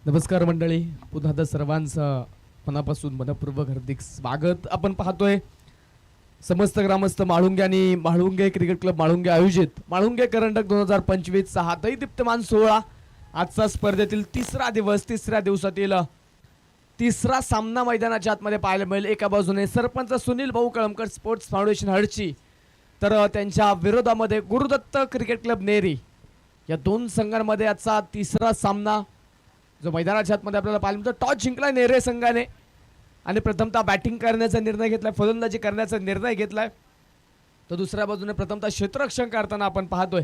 नमस्कार मंडळी, पुन्हा एकदा सर्वांचं मनापासून मनपूर्वक हार्दिक स्वागत. आपण पाहतोय समस्त ग्रामस्थ माळुंगे आणि माळुंगे क्रिकेट क्लब माळुंगे आयोजित माळुंगे करंडक 2025 चा दीप्तमान सोहळा. आजचा स्पर्धेतील तिसरा दिवसातील तिसरा सामना मैदानाच्या आतमध्ये पाहायला मिळेल. एका बाजूने सरपंच सुनील भाऊ कळमकर स्पोर्ट्स फाउंडेशन हडची, तर त्यांच्या विरोधामध्ये गुरुदत्त क्रिकेट क्लब नेरी. या दोन संघांमध्ये आजचा तिसरा सामना जो मैदानाच्या आतमध्ये आपल्याला पाहायला मिळतो. टॉस जिंकला नेरे संघाने आणि प्रथमतः बॅटिंग करण्याचा निर्णय घेतलाय, फलंदाजी करण्याचा निर्णय घेतलाय. तर दुसऱ्या बाजूने प्रथमतः क्षेत्ररक्षण करताना आपण पाहतोय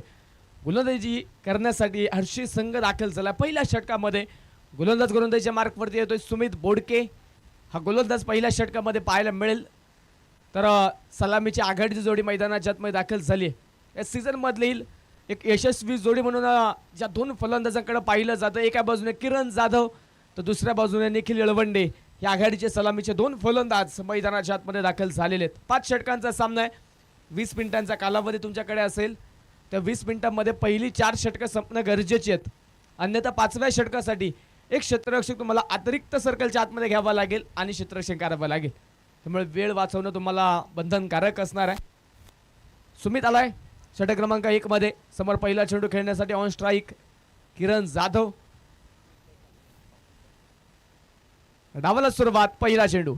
गोलंदाजी करण्यासाठी हर्षी संघ दाखल झाला. पहिल्या षटकामध्ये गोलंदाजीच्या मार्कवरती येतोय सुमित बोडके. हा गोलंदाज पहिल्या षटकामध्ये पाहायला मिळेल. तर सलामीची आघाडीची जोडी मैदानाच्या आतमध्ये दाखल झाली. या सीझन मधील एक यशस्वी जोडी म्हणून ज्या दोन फलंदाजांकडे पाहिलं जातं, एका बाजूने किरण जाधव तर दुसऱ्या बाजूने निखिल येळवंडे, या आघाडीचे सलामीचे दोन फलंदाज मैदानाच्या आतमध्ये दाखल झालेले आहेत. 5 षटकांचा सामना आहे. 20 मिनिटांचा कालावधी तुमच्याकडे असेल. त्या 20 मिनिटांमध्ये पहिली 4 षटकं संपणं गरजेची आहेत, अन्यथा 5व्या षटकासाठी एक क्षेत्ररक्षक तुम्हाला अतिरिक्त सर्कलच्या आतमध्ये घ्यावा लागेल आणि क्षेत्ररक्षण करावं लागेल. त्यामुळे वेळ वाचवणं तुम्हाला बंधनकारक असणार आहे. सुमित आलाय षटक क्रमांक 1 मध्ये. समोर पहिला चेंडू खेळण्यासाठी ऑन स्ट्राईक किरण जाधव. डावाला सुरुवात. पहिला चेंडू,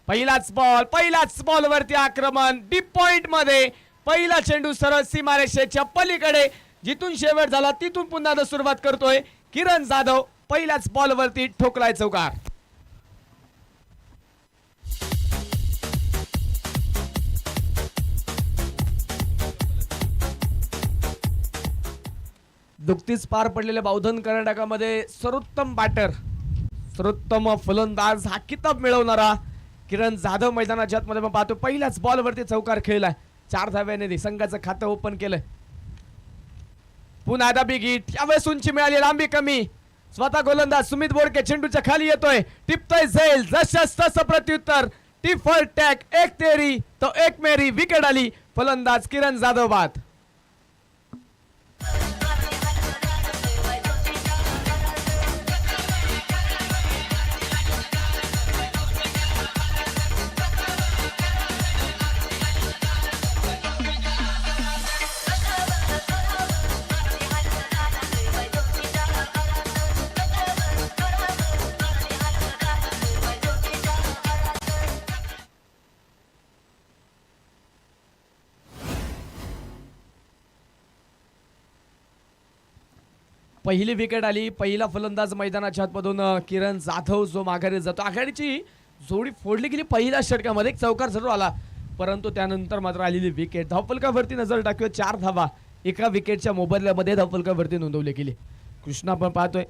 पहिलाच बॉल वरती आक्रमण डीप पॉइंट मध्ये. पहिला चेंडू सरळ सीमारेषेच्या पलीकडे, जिथून शेवट झाला तिथून पुन्हा सुरुवात करतोय किरण जाधव. पहिल्याच बॉल वरती ठोकलाय चौकार. नुकतीच पार पडलेल्या बावधन कर्नाटकामध्ये सर्वोत्तम बॅटर, सर्वोत्तम फलंदाज हा किताब मिळवणारा किरण जाधव मैदानाच्या आतमध्ये आपण पाहतो. पहिल्याच बॉल वरती चौकार खेळलाय. 4 धाव्याने संघाचं खातं ओपन केलंय. पुन्हा दाबी गीट. यावेळेस उंची मिळाली, लांबी कमी. स्वतः गोलंदाज सुमित बोडके चेंडूच्या खाली येतोय, टिपतोय झेल. जशास तसं प्रत्युत्तर. Tit for tat. एक तेरी तो एक मेरी. विकेट आली. फलंदाज किरण जाधव बाद. पहिली विकेट आली. पहिला फलंदाज मैदानाच्या आतमधून किरण जाधव जो माघारी जातो. आघाडीची जोडी फोडली गेली पहिल्या षटकामध्ये. एक चौकार जरूर आला, परंतु त्यानंतर मात्र आलेली विकेट. धावफलकावरती नजर टाकूया. 4 धावा एका विकेटच्या मोबदल्यामध्ये धावफलकावरती नोंदवली गेली. कृष्णा आपण पाहतोय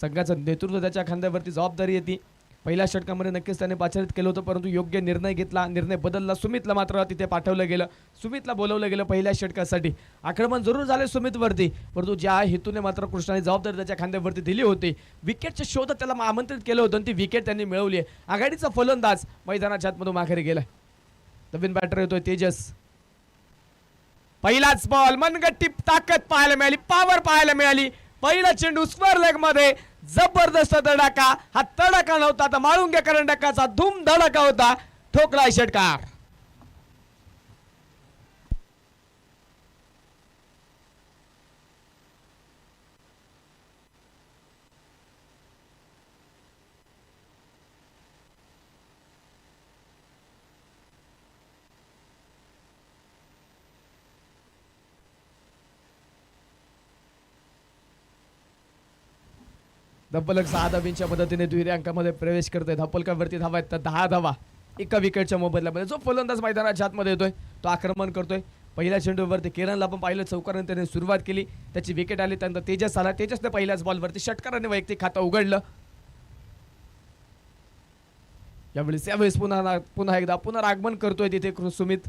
संघाचं नेतृत्व त्याच्या खांद्यावरती जबाबदारी येते. पहिल्या षटकामध्ये नक्कीच त्याने पाचारित केलं होतं, परंतु योग्य निर्णय घेतला, निर्णय बदलला. सुमितला मात्र तिथे पाठवलं गेलं, सुमितला बोलवलं गेलं पहिल्या षटकासाठी. आक्रमण जरूर झाले सुमितवरती, परंतु ज्या हेतूने मात्र कृष्णाने जबाबदारी त्याच्या खांद्यावरती दिली होती, विकेटच्या शोधात त्याला आमंत्रित केलं होतं आणि ती विकेट त्यांनी मिळवली आहे. आघाडीचा फलंदाज मैदानाच्या आतमधून माघारी गेलाय. नवीन बॅटर येतोय तेजस. पहिलाच बॉल, मनगट्टी ताकद पाहायला मिळाली, पॉवर पाहायला मिळाली. पहिला चेंडू स्क्वेअर लेग मध्ये. जबरदस्त तडाखा. हा तडाखा नव्हता तर माळुंगे करंडकाचा धूम धडाका होता. ठोकलाय षटकार. धप्पलक 6 धावींच्या मदतीने दुहेरी अंकामध्ये प्रवेश करतोय. धप्पलकावरती धावा आहेत तर 10 धावा एका विकेटच्या मोबदल्यामध्ये. जो फलंदाज मैदानाच्या आतमध्ये येतोय तो आक्रमण करतोय. पहिल्या चेंडूवरती किरणला आपण पाहिलं चौकाराने त्याने सुरुवात केली, त्याची विकेट आली. त्यानंतर तेजस आला. तेजसने पहिल्याच बॉलवरती षटकाराने वैयक्तिक खातं उघडलं. यावेळेस पुन्हा एकदा पुनरागमन करतोय तिथे सुमित.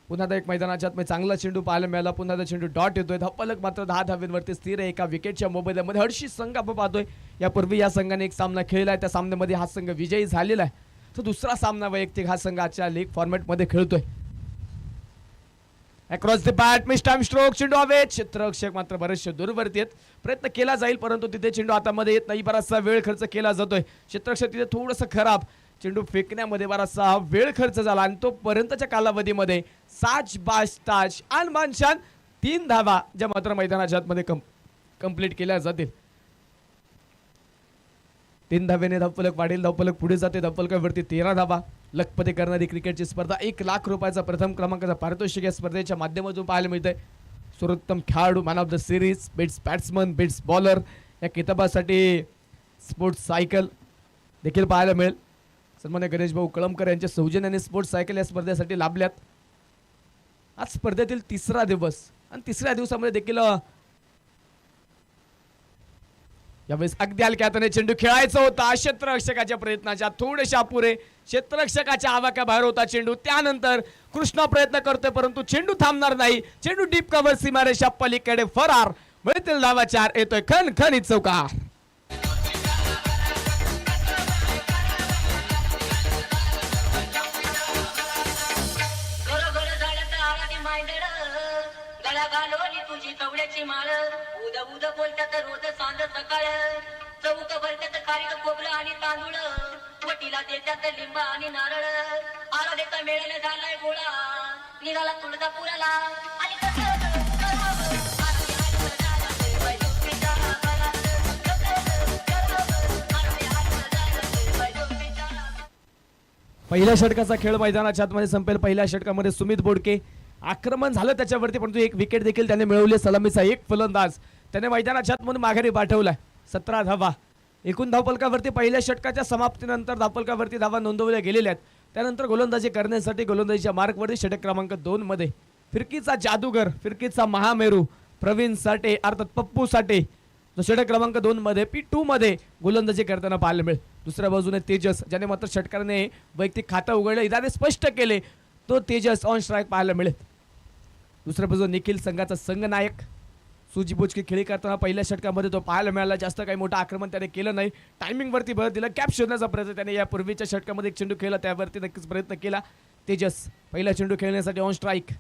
पुन्हा एक मैदानाच्या आत चांगला चेंडू पाहायला मिळाला. पुन्हा चेंडू डॉट येतोय. धप्पलक मात्र 10 धाव्यांवरती स्थिर आहे एका विकेटच्या मोबदल्यामध्ये. हर्षी संघ आपण पाहतोय यापूर्वी या संघाने एक सामना खेळलाय, त्या सामन्यामध्ये हा संघ विजयी झालेला आहे. तर दुसरा सामना वैयक्तिक हा संघ आजच्या लीग फॉर्मॅटमध्ये खेळतोय. Across the bat miss time stroke, चेंडू हवेत. क्षेत्ररक्षक मात्र बरेचसे दूरवरती आहेत. प्रयत्न केला जाईल परंतु तिथे चेंडू हातामध्ये येत नाही. बराचसा वेळ खर्च केला जातोय. क्षेत्ररक्षक तिथे थोडंसं खराब. चेंडू फेकण्यामध्ये बराचसा वेळ खर्च झाला आणि तो पर्यंतच्या कालावधीमध्ये साज बाज ताज आणि मानशान 3 धावा ज्या मात्र मैदानाच्या आतमध्ये कंप्लीट केल्या जातील. 3 धावेने धावफलक वाढेल. धावफलक पुढे जाते. धावफलकावरती 13 धावा. लखपती करणारी क्रिकेटची स्पर्धा. 1 लाख रुपयाचा प्रथम क्रमांकाचा पारितोषिक या स्पर्धेच्या माध्यमातून पाहायला मिळतंय. सर्वोत्तम खेळाडू, man of the series, best batsman, best bowler या किताबासाठी स्पोर्ट्स सायकल देखील पाहायला मिळेल. सन्मान्य गणेश भाऊ कळमकर यांच्या सौजन्याने स्पोर्ट्स सायकल या स्पर्धेसाठी लाभल्यात. आज स्पर्धेतील 3रा दिवस आणि 3ऱ्या दिवसामध्ये देखील यावेळेस अगदी हलक्या हाताने चेंडू खेळायचा होता. क्षेत्ररक्षकाच्या प्रयत्नाच्या थोडेशा अपुरे. क्षेत्ररक्षकाच्या आवाक्याबाहेर होता चेंडू. त्यानंतर कृष्णा प्रयत्न करतोय परंतु चेंडू थांबणार नाही. चेंडू डीप कव्हर सीमारेषा पलीकडे फरार. मिळतील धावा 4. येतोय खणखणीत चौकार. तुझी तवड्याची माळ उद उद बोलतात रोज सांज सकाळ. चौक भरतात खारीक खोबरं आणि तांदूळ. वटीला देतात लिंब आणि नारळ. आराधेचा मेळाला झालाय गोळा. निघाला तुळजापुराला आणि पहिल्या षटकाचा खेळ मैदानाच्या आतमध्ये संपेल. पहिल्या षटकामध्ये सुमित बोडके आक्रमण झालं त्याच्यावरती परंतु 1 विकेट देखील त्याने मिळवली. सलामीचा 1 फलंदाज त्याने मैदानाच्या आतमधून माघारी पाठवलाय. 17 धावा. एकूण धावफलकावरती पहिल्या षटकाच्या समाप्तीनंतर धावफलकावरती धावा नोंदवल्या गेलेल्या आहेत. त्यानंतर गोलंदाजी करण्यासाठी गोलंदाजीच्या मार्कवरती षटक क्रमांक 2 मध्ये फिरकीचा जादूगर, फिरकीचा महामेरू प्रवीण साठे अर्थात पप्पू साठे जो षटक क्रमांक 2 मध्ये P2 मध्ये गोलंदाजी करताना पाहायला मिळेल. दुसऱ्या बाजूने तेजस ज्याने मात्र षटकाराने वैयक्तिक खातं उघडलं, इरादे स्पष्ट केले, तो तेजस ऑन स्ट्राईक पाहायला मिळेल. दुसऱ्या बाजूला निखिल संघाचा संघनायक सूझबूझ खेळी करताना पहिल्या षटकामध्ये तो पाहायला मिळाला. जास्त काही मोठं आक्रमण त्याने केलं नाही. टायमिंग वरती भर दिला. कॅप शोधण्याचा प्रयत्न त्याने यापूर्वीच्या षटकामध्ये एक चेंडू खेळला त्यावरती नक्कीच प्रयत्न केला. तेजस पहिला चेंडू खेळण्यासाठी ऑन स्ट्राईक.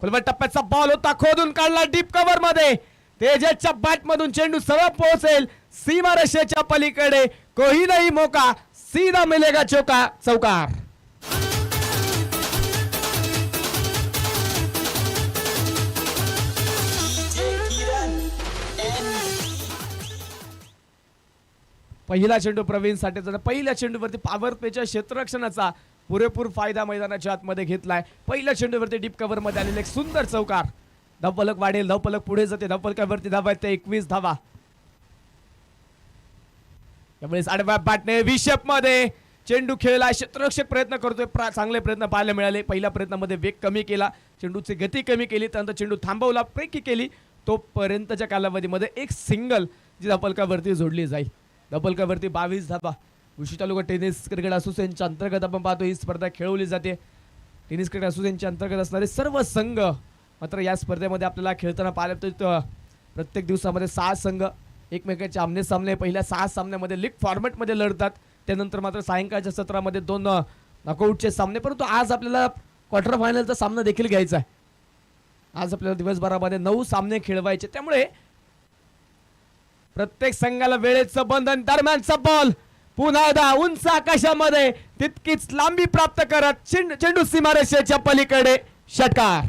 खोलवर टप्प्याचा बॉल होता, खोदून काढला डीप कव्हर मध्ये. तेजसच्या बॅट मधून चेंडू सरळ पोहोचेल सीमारेषेच्या पलीकडे. कोही नाही मौका, सीधा मिलेगा चौका. चौकार. पहिला चेंडू प्रवीण साठेचा. पहिल्या चेंडूवरती पॉवर प्लेच्या क्षेत्ररक्षणाचा पुरेपूर फायदा मैदानाच्या आतमध्ये घेतलाय. पहिल्या चेंडूवरती डीप कव्हर मध्ये आलेला एक सुंदर चौकार. धावफलक वाढेल. धावफलक पुढे जाते. धावफलकावरती धावा आहेत 21 धावा. यावेळेस आडव्या बॅटने विशेप मध्ये चेंडू खेळला. क्षेत्ररक्षक प्रयत्न करतोय. चांगले प्रयत्न पाहायला मिळाले. पहिल्या प्रयत्नामध्ये वेग कमी केला, चेंडूची गती कमी केली, त्यानंतर चेंडू थांबवला, ब्रेक केली. तोपर्यंतच्या कालावधीमध्ये एक सिंगल जी धावफलकावरती जोडली जाईल. धावफलकावरती 22 धावा. गुशी तालुका टेनिस क्रिकेट असोसिएशनच्या अंतर्गत आपण पाहतो ही स्पर्धा खेळवली जाते. टेनिस क्रिकेट असोसिएशनच्या अंतर्गत असणारे सर्व संघ मात्र या स्पर्धेमध्ये आपल्याला खेळताना पाहायला मिळतं. प्रत्येक दिवसामध्ये 6 संघ एकमेकांचे आमने सामने पहिल्या 6 सामन्यामध्ये लीग फॉर्मॅटमध्ये लढतात. त्यानंतर मात्र सायंकाळच्या सत्रामध्ये 2 नॉकआउटचे सामने. परंतु आज आपल्याला क्वार्टर फायनलचा सामना देखील घ्यायचा आहे. आज आपल्याला दिवसभरामध्ये 9 सामने खेळवायचे. त्यामुळे प्रत्येक संघाला वेळेचं बंधन. दरम्यानचा बॉल पुन्हा एकदा उंच आकाशामध्ये तितकीच लांबी प्राप्त करत चेंडू सीमारेषेच्या पलीकडे. षटकार.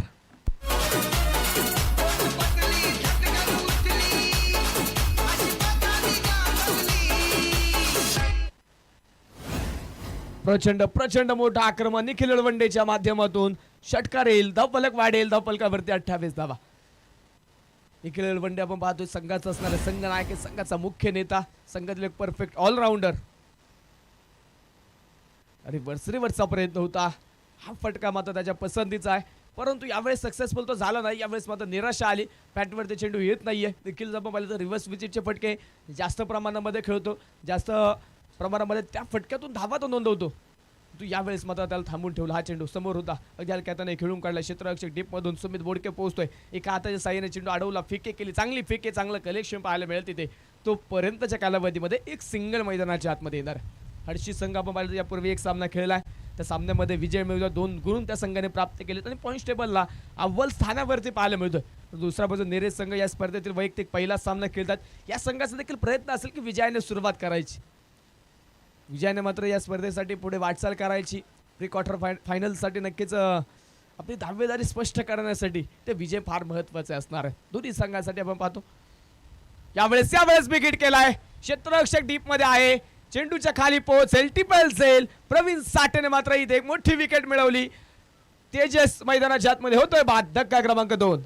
प्रचंड प्रचंड मोठं आक्रमण निखिल अळवंडेच्या माध्यमातून. षटकार येईल. धावफलक वाढेल. धावफलकावरती 28 धावा. निखिल अळवंडे आपण पाहतोय संघाचा असणारा संघनायक, संघाचा मुख्य नेता, संघातील एक परफेक्ट ऑलराऊंडर. रिव्हर्सचा प्रयत्न होता. हा फटका मात्र त्याच्या पसंतीचा आहे परंतु यावेळेस सक्सेसफुल तो झाला नाही. यावेळेस मात्र निराशा आली. बॅटवरती चेंडू येत नाहीये. देखील जर पाहिलं तर रिव्हर्स विकेटचे फटके जास्त प्रमाणामध्ये खेळतो, जास्त प्रमाणामध्ये त्या फटक्यातून धावा तो नोंदवतो. तू यावेळेस मात्र त्याला थांबून ठेवला. हा चेंडू समोर होता, अगदी हलक्या हाताने खेळून काढला. क्षेत्ररक्षक डीप मधून सुमित बोडके पोहोचतोय. एका हाताच्या साहाय्याने चेंडू अडवला, फिके केली, चांगली फिके, चांगलं कलेक्शन पाहायला मिळेल तिथे. तो पर्यंतच्या कालावधीमध्ये एक सिंगल मैदानाच्या आतमध्ये येणार. हर्षी संघ आपण पाहिलं यापूर्वी एक सामना खेळलाय. त्या सामन्यामध्ये विजय मिळवला, 2 गुण त्या संघाने प्राप्त केले आणि पॉईंट्स टेबलला अव्वल स्थानावरती पाहायला मिळतं. दुसरा बाजू नेरे संघ या स्पर्धेतील वैयक्तिक पहिला सामना खेळतात. या संघाचा देखील प्रयत्न असेल की विजयाने सुरुवात करायची. विजयाने मात्र या स्पर्धेसाठी पुढे वाटचाल करायची. प्री क्वार्टर फायनलसाठी नक्कीच आपली दावेदारी स्पष्ट करण्यासाठी ते विजय फार महत्त्वाचे असणार आहे दोन्ही संघांसाठी. आपण पाहतो यावेळेस विकेट केलाय, क्षेत्ररक्षक डीप मध्ये आहे, चेंडूच्या खाली पोहोचेल, टिपल सेल. प्रवीण साठेने मात्र इथे एक मोठी विकेट मिळवली. तेजस मैदानाच्या आतमध्ये होतोय बाद. धक्का क्रमांक 2.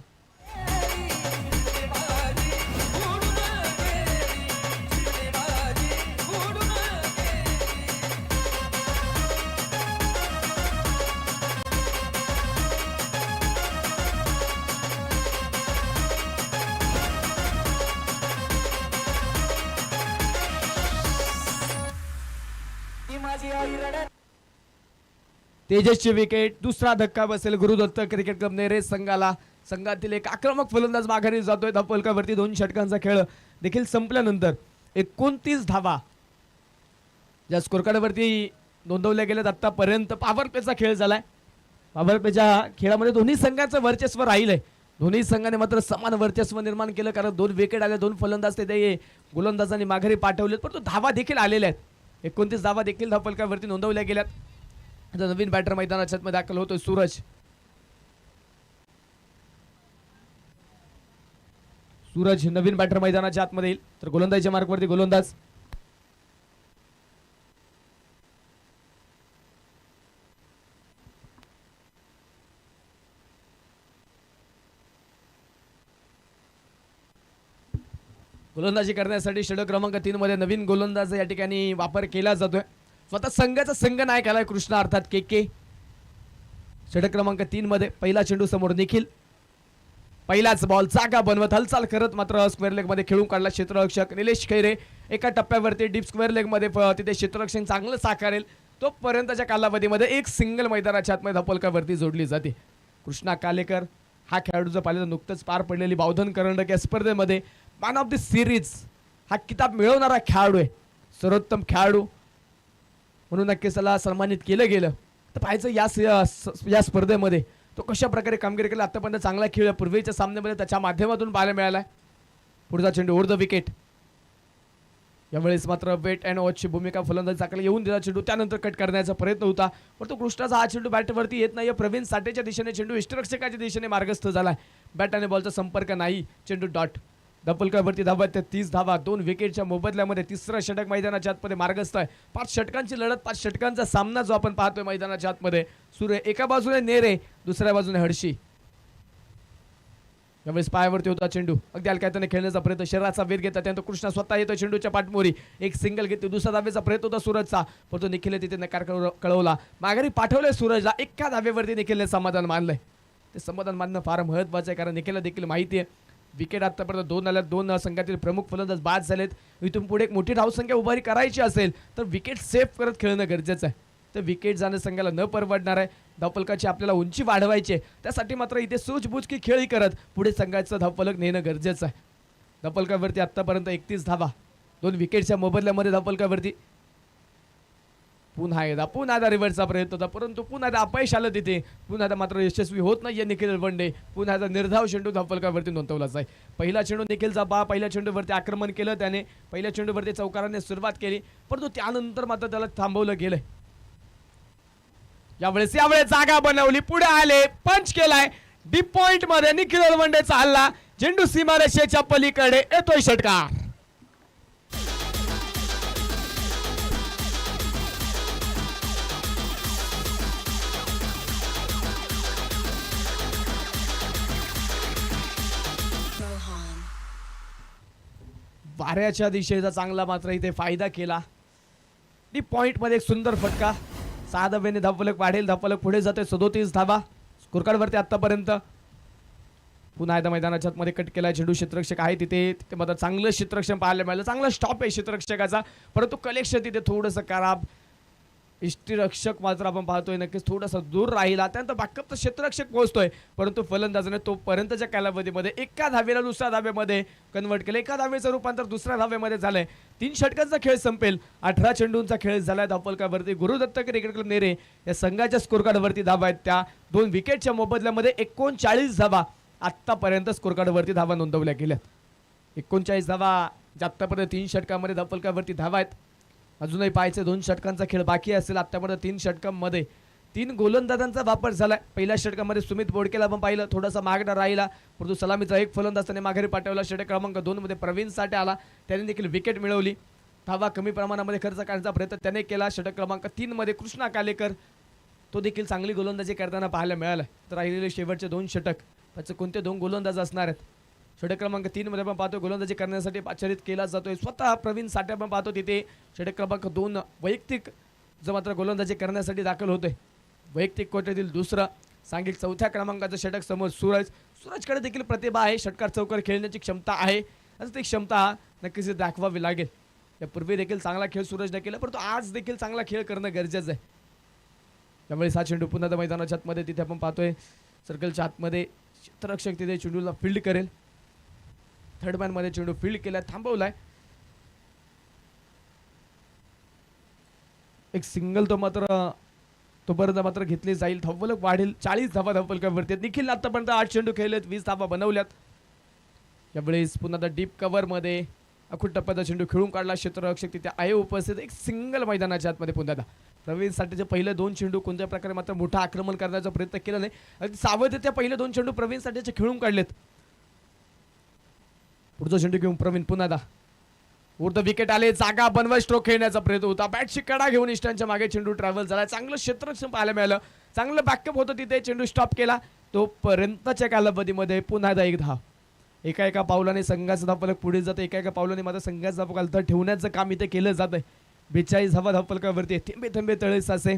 तेजसची विकेट. दुसरा धक्का बसेल गुरुदत्त क्रिकेट क्लब नेरे संघाला. संघातील एक आक्रमक फलंदाज माघारी जातोय. धापलकावरती 2 षटकांचा खेळ देखील संपल्यानंतर 29 धावा ज्या स्कोर कार्डवरती नोंदवल्या गेल्यात आतापर्यंत. पॉवर प्लेचा खेळ झालाय. पॉवर प्लेच्या खेळामध्ये दोन्ही संघांचं वर्चस्व राहिलंय. दोन्ही संघाने मात्र समान वर्चस्व निर्माण केलं, कारण 2 विकेट आल्या, 2 फलंदाज ते गोलंदाजांनी माघारी पाठवलेत, परंतु धावा देखील आलेल्या आहेत. 29 धावा देखील धापलकावरती नोंदवल्या गेल्यात. आता नवीन बॅटर मैदानाच्या मध्ये दाखल होतोय सूरज. सूरज नवीन बॅटर मैदानाच्या आतमध्ये येईल. तर गोलंदाजीच्या मार्कवरती गोलंदाज गोलंदाजी करण्यासाठी षटक क्रमांक 3 मध्ये नवीन गोलंदाज या ठिकाणी वापर केला जातोय. स्वतः संघाचा संघनायक आलाय कृष्णा अर्थात के. षटक क्रमांक 3 मध्ये पहिला चेंडू समोर निखिल. पहिलाच बॉल जागा बनवत हालचाल करत मात्र स्क्वेअर लेग मध्ये खेळून काढला क्षेत्ररक्षक निलेश खैरे. एका टप्प्यावरती डीप स्क्वेअर लेग मध्ये तिथे क्षेत्ररक्षक चांगलं साकारेल तोपर्यंतच्या कालावधीमध्ये एक सिंगल मैदानाच्या आतमध्ये धापलकावरती जोडली जाते. कृष्णा कालेकर हा खेळाडू जो पाहिलं नुकतंच पार पडलेली बावधन करंडक या स्पर्धेमध्ये मॅन ऑफ द सिरीज हा किताब मिळवणारा खेळाडू आहे. सर्वोत्तम खेळाडू म्हणून नक्कीच त्याला सन्मानित केलं गेलं. तर पाहायचं या स्पर्धेमध्ये तो कशा प्रकारे कामगिरी केली. आतापर्यंत चांगला खेळ पूर्वीच्या सामन्यामध्ये त्याच्या माध्यमातून पाहायला मिळाला. पुढचा चेंडू ओव्हर द विकेट. यावेळेस मात्र वेट अँड वॉचची भूमिका फलंदाजी चाकला येऊन दिला चेंडू, त्यानंतर कट करण्याचा प्रयत्न होता, परंतु कृष्णाचा हा चेंडू बॅटवरती येत नाही. प्रवीण साठेच्या दिशेने चेंडू इष्टरक्षकाच्या दिशेने मार्गस्थ झाला. बॅट आणि बॉलचा संपर्क नाही. चेंडू डॉट. धापलकावरती धावा 30 धावा 2 विकेटच्या मोबदल्यामध्ये तिसरा षटक मैदानाच्या आतमध्ये मार्गस्थ आहे. 5 षटकांची लढत, 5 षटकांचा सामना जो आपण पाहतोय मैदानाच्या आतमध्ये. सूर्य एका बाजूने नेरे, दुसऱ्या बाजूने हर्षी. यावेळेस पायावरती होता चेंडू, अगदी हलक्याने खेळण्याचा प्रयत्न, शरीराचा वेध घेता त्यानंतर कृष्णा स्वतः येतो चेंडूच्या पाठमोरी. एक सिंगल घेते. दुसरा धावेचा प्रयत्न होता सूरजचा, परंतु निखिलने तिथे नकार कळवला. माघारी पाठवले सूरजला. एका धावेवरती निखिलने समाधान मानलंय. ते समाधान मानणं फार महत्वाचं आहे, कारण निखिलला देखील माहिती आहे विकेट आतापर्यंत 2 आल्या. 2 संघातील प्रमुख फलंदाज बाद झालेत. इथून पुढे एक मोठी धावसंख्या उभारी करायची असेल तर विकेट सेफ करत खेळणं गरजेचं आहे. तर विकेट जाणं संघाला न परवडणार आहे. धावफलकाची आपल्याला उंची वाढवायची आहे, त्यासाठी मात्र इथे सूझबूझ की खेळी करत पुढे संघाचं धावफलक नेणं गरजेचं आहे. धावफलकावरती आतापर्यंत 31 धावा 2 विकेटच्या मोबदल्यामध्ये. धावफलकावरती पुन्हा एकदा रिव्हर्सचा प्रयत्न होता, परंतु पुन्हा एकदा अपयश आलं तिथे. पुन्हा एकदा मात्र यशस्वी होत नाहीये निखिल वनडे. पुन्हा एकदा निर्धाव चेंडू धावफलकावरती नोंदवला जाईल. पहिला चेंडू निखिलचा पहिल्या चेंडूवरती आक्रमण केलं त्याने. पहिल्या चेंडूवरती चौकाराने सुरुवात केली, परंतु त्यानंतर मात्र त्याला थांबवलं गेलंय. यावेळेस जागा बनवली, पुढे आले, पंच केलाय. डीप पॉइंट मध्ये निखिल वनडेचा हल्ला. चेंडू सीमारेषेच्या पलीकडे येतोय षटकार. वाऱ्याच्या दिशेचा चांगला मात्र इथे फायदा केला. डीप पॉइंट मध्ये एक सुंदर फटका. 6 धावेने धावफलक वाढेल. धावफलक पुढे जाते 37 धावा स्कोर कार्डवरती आतापर्यंत. पुन्हा एकदा मैदानाच्या मध्ये कट केला. चेंडू क्षेत्ररक्षक आहे तिथे मात्र चांगलं क्षेत्ररक्षण पाहायला मिळालं. चांगला स्टॉप आहे क्षेत्ररक्षकाचा, परंतु कलेक्शन तिथे थोडंसं खराब. इष्टिरक्षक मात्र आपण पाहतोय नक्कीच थोडासा दूर राहिला, त्यानंतर बॅकअपचा क्षेत्ररक्षक पोहोचतोय, परंतु फलंदाजाने तोपर्यंतच्या कालावधीमध्ये एका धावेला दुसऱ्या धावेमध्ये कन्वर्ट केलं, एका धावेचं रूपांतर दुसऱ्या धावेमध्ये झालंय. 3 षटकांचा खेळ संपेल, 18 चेंडूंचा खेळ झालाय. धावफलकावरती गुरुदत्त क्रिकेट क्लब नेरे या संघाच्या स्कोर कार्डवरती धावा आहेत त्या 2 विकेटच्या मोबदल्यामध्ये 39 धावा आतापर्यंत स्कोर कार्डवरती धावा नोंदवल्या गेल्यात. 39 धावा आतापर्यंत 3 षटकांमध्ये धावफलकावरती धावा आहेत. अजूनही पाहायचे 2 षटकांचा खेळ बाकी असेल. आतापर्यंत 3 षटकांमध्ये 3 गोलंदाजांचा वापर झालाय. पहिल्या षटकामध्ये सुमित बोडकेला आपण पाहिलं, थोडासा मागणा राहिला, परंतु सलामीचा एक फलंदाज त्याने माघारी पाठवला. षटक क्रमांक 2 मध्ये प्रवीण साठे आला, त्याने देखील विकेट मिळवली. धावा कमी प्रमाणामध्ये खर्च करण्याचा प्रयत्न त्याने केला. षटक क्रमांक 3 मध्ये कृष्णा कालेकर, तो देखील चांगली गोलंदाजी करताना पाहायला मिळाला. तर राहिलेले शेवटचे 2 षटक त्याचे कोणते 2 गोलंदाज असणार आहेत. षटक क्रमांक 3 मध्ये आपण पाहतो गोलंदाजी करण्यासाठी पाचारित केला जातोय स्वतः प्रवीण साठे. आपण पाहतो तिथे षटक क्रमांक 2 वैयक्तिक जो मात्र गोलंदाजी करण्यासाठी दाखल होते, वैयक्तिक कोट्यातील दुसरं. सांघिक 4थ्या क्रमांकाचं षटक समोर सूरजकडे देखील प्रतिभा आहे, षटकार चौकार खेळण्याची क्षमता आहे, आणि ती क्षमता नक्कीच दाखवावी लागेल. यापूर्वी देखील चांगला खेळ सूरजने केला, परंतु आज देखील चांगला खेळ करणं गरजेचं आहे. त्यामुळे 7 चेंडू पुन्हा मैदानाच्या आतमध्ये तिथे आपण पाहतोय सर्कलच्या आतमध्ये क्षेत्ररक्षक तिथे चेंडूला फील्ड करेल. थर्ड मॅन मध्ये चेंडू फील्ड केला, थांबवलाय. एक सिंगल तोपर्यंत मात्र घेतली जाईल. धावफलक वाढेल, 40 धावा धावफलकावरती. निखिल आतापर्यंत 8 चेंडू खेळलेत, 20 धावा बनवल्यात. यावेळेस पुन्हा डीप कव्हर मध्ये अखूट टप्प्याचा चेंडू खेळून काढला. क्षेत्ररक्षक तिथे आहे उपस्थित. एक सिंगल मैदानाच्या आतमध्ये पुन्हा प्रवीण साठेचे पहिले 2 चेंडू कोणत्या प्रकारे मात्र मोठा आक्रमण करण्याचा प्रयत्न केला नाही. अगदी सावधतेच्या पहिले 2 चेंडू प्रवीण साठेचे खेळून काढलेत. पुढचा चेंडू घेऊन प्रवीण पुन्हा उर्ध विकेट आले, जागा बनवा, स्ट्रोक खेळण्याचा प्रयत्न होता. बॅटची कडा घेऊन इष्टांच्या मागे चेंडू ट्रॅव्हल झाला. चांगलं क्षेत्ररक्षण पाहायला मिळालं, चांगलं बॅकअप होतं तिथे. चेंडू स्टॉप केला, तोपर्यंतच्या कालावधीमध्ये पुन्हा एक धाव. एका पावलाने संघाचा धावफलक पुढे जातं, एका पावलाने मात्र संघाचा धावफलक ठेवण्याचं काम इथे केलं जातंय. 42 धावा धावफलकावरती. थेंबे थेंबे तळे साचे,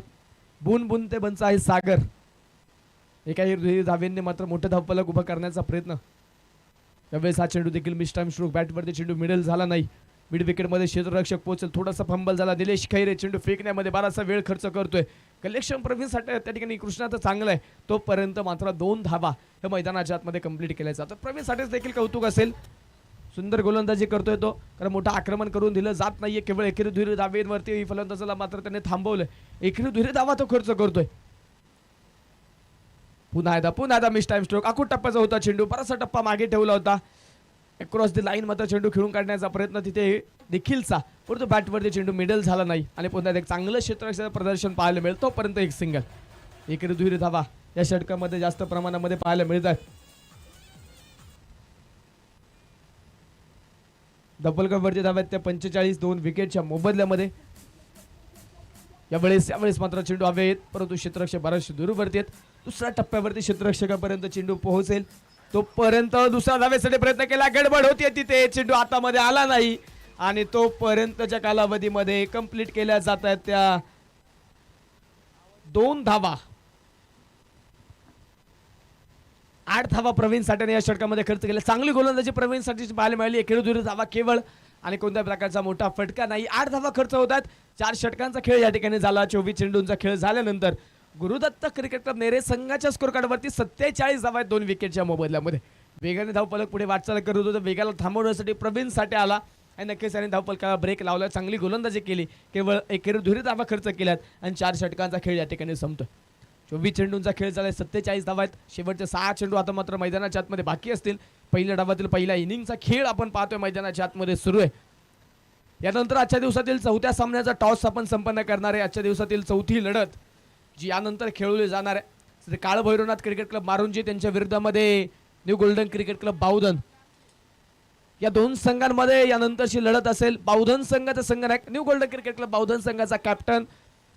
बुन बुन ते बनचा आहे सागर. एकाही धावेंनी मात्र मोठं धावफलक उभं करण्याचा प्रयत्न. त्यावेळेस हा चेंडू देखील मिस टाइम स्ट्रोक, बॅटवरती चेंडू मिडल झाला नाही. मिड विकेटमध्ये क्षेत्ररक्षक पोहोचेल, थोडासा फंबल झाला. निलेश खैरे चेंडू फेकण्यामध्ये बराचसा वेळ खर्च करतोय. कलेक्शन प्रवीण साठे त्या ठिकाणी कृष्णाचं चांगलं आहे, तोपर्यंत मात्र 2 धावा या मैदानाच्या आतमध्ये कंप्लीट केल्या जातात. प्रवीण साठेच देखील कौतुक असेल, सुंदर गोलंदाजी करतोय तो, कारण मोठं आक्रमण करून दिलं जात नाहीये. केवळ एकेरी दुहेरी धावेवरती फलंदाजाला मात्र त्याने थांबवलंय. एकेरी दुहेरी धावा तो खर्च करतोय. पुन्हा एकदा मिस टाइम स्ट्रोक. अखूट टप्प्याचा होता चेंडू, बराचसा टप्पा मागे ठेवला होता. अक्रॉस द लाईन मात्र चेंडू खेळून काढण्याचा प्रयत्न तिथे देखीलचा, परंतु बॅटवरती चेंडू मिडल झाला नाही. आणि पुन्हा एक चांगलं क्षेत्ररक्षणाचं प्रदर्शन पाहायला मिळेल, तोपर्यंत एक सिंगल. एकेरी दुहेरी धावा या षटकामध्ये जास्त प्रमाणामध्ये पाहायला मिळतात. धावफलकावरती धाव्यात त्या 45 2 विकेटच्या मोबदल्यामध्ये. यावेळेस मात्र चेंडू हवे आहेत, परंतु क्षेत्ररक्षक बराचशे दूरवरती आहेत. दुसऱ्या टप्प्यावरती क्षेत्ररक्षकापर्यंत चेंडू पोहोचेल, तोपर्यंत दुसरा धावेसाठी प्रयत्न केला. गडबड होती तिथे, चेंडू हातामध्ये आला नाही. आणि तोपर्यंतच्या कालावधीमध्ये कंप्लीट केल्या जात आहेत त्या 2 धावा. 8 धावा प्रवीण साठेने या षटकामध्ये खर्च केला. चांगली गोलंदाजी प्रवीण साठेची पाहायला मिळाली. एकेरी दुहेरी धावा केवळ, आणि कोणत्या प्रकारचा मोठा फटका नाही. 8 धावा खर्च होतात. 4 षटकांचा खेळ या ठिकाणी झाला. 24 चेंडूंचा खेळ झाल्यानंतर गुरुदत्त क्रिकेट क्लब नेरे संघाच्या स्कोर कार्डवरती 47 धावा आहेत 2 विकेटच्या मोबदल्यामध्ये. वेगाने धावफलक पुढे वाटचाल करत होतं. वेगाला थांबवण्यासाठी प्रवीण साठे आला आणि नक्कीच त्याने धावफलकाला ब्रेक लावला. चांगली गोलंदाजी केली, केवळ एकेरी दुहेरी धावा खर्च केल्यात आणि 4 षटकांचा खेळ या ठिकाणी संपतोय. 24 चेंडूंचा खेळ झालाय, 47 धावा आहेत. शेवटचे 6 चेंडू आता मात्र मैदानाच्या आतमध्ये बाकी असतील. पहिल्या डावातील पहिला इनिंगचा खेळ आपण पाहतोय मैदानाच्या आतमध्ये सुरू आहे. यानंतर आजच्या दिवसातील 4थ्या सामन्याचा टॉस आपण संपन्न करणार आहे. आजच्या दिवसातील 4थी लढत जी यानंतर खेळवली जाणार आहे, काळ भैरवनाथ क्रिकेट क्लब मारुंजी त्यांच्या विरुद्धामध्ये new golden cricket club Bavdhan, या 2 संघांमध्ये यानंतरची लढत असेल. बावधन संघाचा संघ आहे, new golden cricket club Bavdhan संघाचा कॅप्टन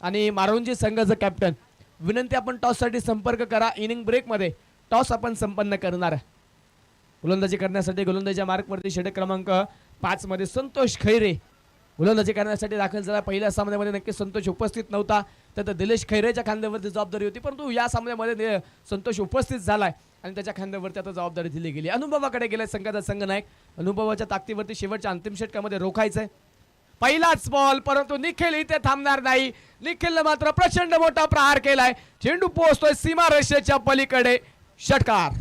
आणि मारुंजी संघाचा कॅप्टन. विनंती, आपण टॉससाठी संपर्क करा. इनिंग ब्रेकमध्ये टॉस आपण संपन्न करणार आहे. गोलंदाजी करण्यासाठी गोलंदाजीच्या मार्कवरती षटक क्रमांक 5 मध्ये संतोष खैरे गोलंदाजी करण्यासाठी दाखल झाला. पहिल्या सामन्यामध्ये नक्की संतोष उपस्थित नव्हता, तर दिलेश खैरेच्या खांद्यावरती जबाबदारी होती, परंतु या सामन्यामध्ये संतोष उपस्थित झालाय आणि त्याच्या खांद्यावरती आता जबाबदारी दिली गेली. अनुभवाकडे गेलाय संघाचा संघनायक. अनुभवाच्या ताकदीवरती शेवटच्या अंतिम षटकामध्ये रोखायचंय. पहिलाच बॉल, परंतु निखिल इथे थांबणार नाही. निखिलने मात्र प्रचंड मोठा प्रहार केलाय. चेंडू पोहोचतोय सीमा रेषेच्या पलीकडे. षटकार.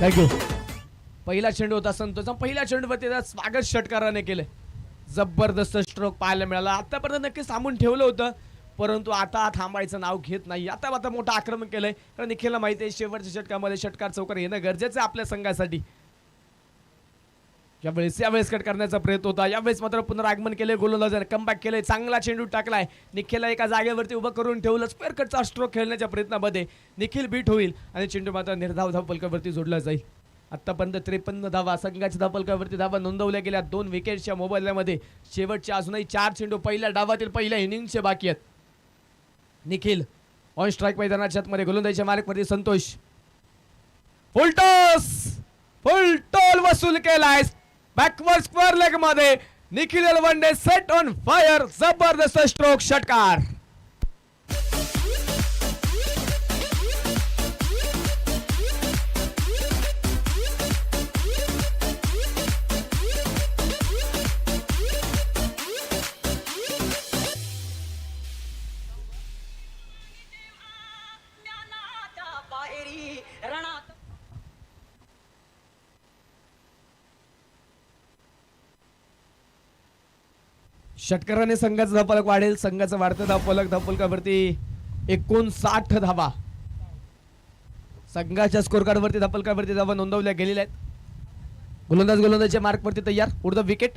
थँक्यू. पहिला चेंडू होता संतोषचा. पहिल्या चेंडूवरती स्वागत षटकाराने केले. जबरदस्त स्ट्रोक पाहायला मिळाला. आतापर्यंत नक्की थांबून ठेवलं होतं, परंतु आता थांबायचं नाव घेत नाही. आता मोठं आक्रमण केलंय, कारण निखिलला माहिती आहे शेवटच्या षटकामध्ये षटकार चौकार येणं गरजेचं आहे आपल्या संघासाठी. यावेळेस कट करण्याचा प्रयत्न होता. यावेळेस मात्र पुनरागमन केले, गोलंदाजाने कमबॅक केले. चांगला चेंडू टाकलाय. निखिलला एका जागेवरती उभं करून ठेवलं. स्क्वेअर कटचा स्ट्रोक खेळण्याच्या प्रयत्नामध्ये निखिल बीट होईल आणि चेंडू मात्र निर्धाव धावफलकावरती जोडला जाईल. आतापर्यंत 53 धावा संघाच्या धावफलकावरती धावा नोंदवल्या गेल्या. 2 विकेटच्या मोबदल्यामध्ये शेवटच्या अजूनही 4 चेंडू पहिल्या डावातील पहिल्या इनिंगचे बाकी आहेत. निखिल ऑन स्ट्राईक मैदानाच्या आतमध्ये, गोलंदाजीच्या मार्कवरती संतोष. फुलटॉस वसूल केलाय. बॅकवर्ड स्क्वेअर लेग मध्ये निखिल एलवंडे सेट ऑन फायर. जबरदस्त स्ट्रोक. षटकार. षटकाराने संघाचा धावफलक वाढेल. संघाचा वाढतं धावफलकावरती 59 धावा. संघाच्या स्कोर कार्डवरती धावफलकावरती धावा नोंदवल्या गेलेल्या आहेत. गोलंदाजीच्या मार्कवरती तयार. उर्ध विकेट.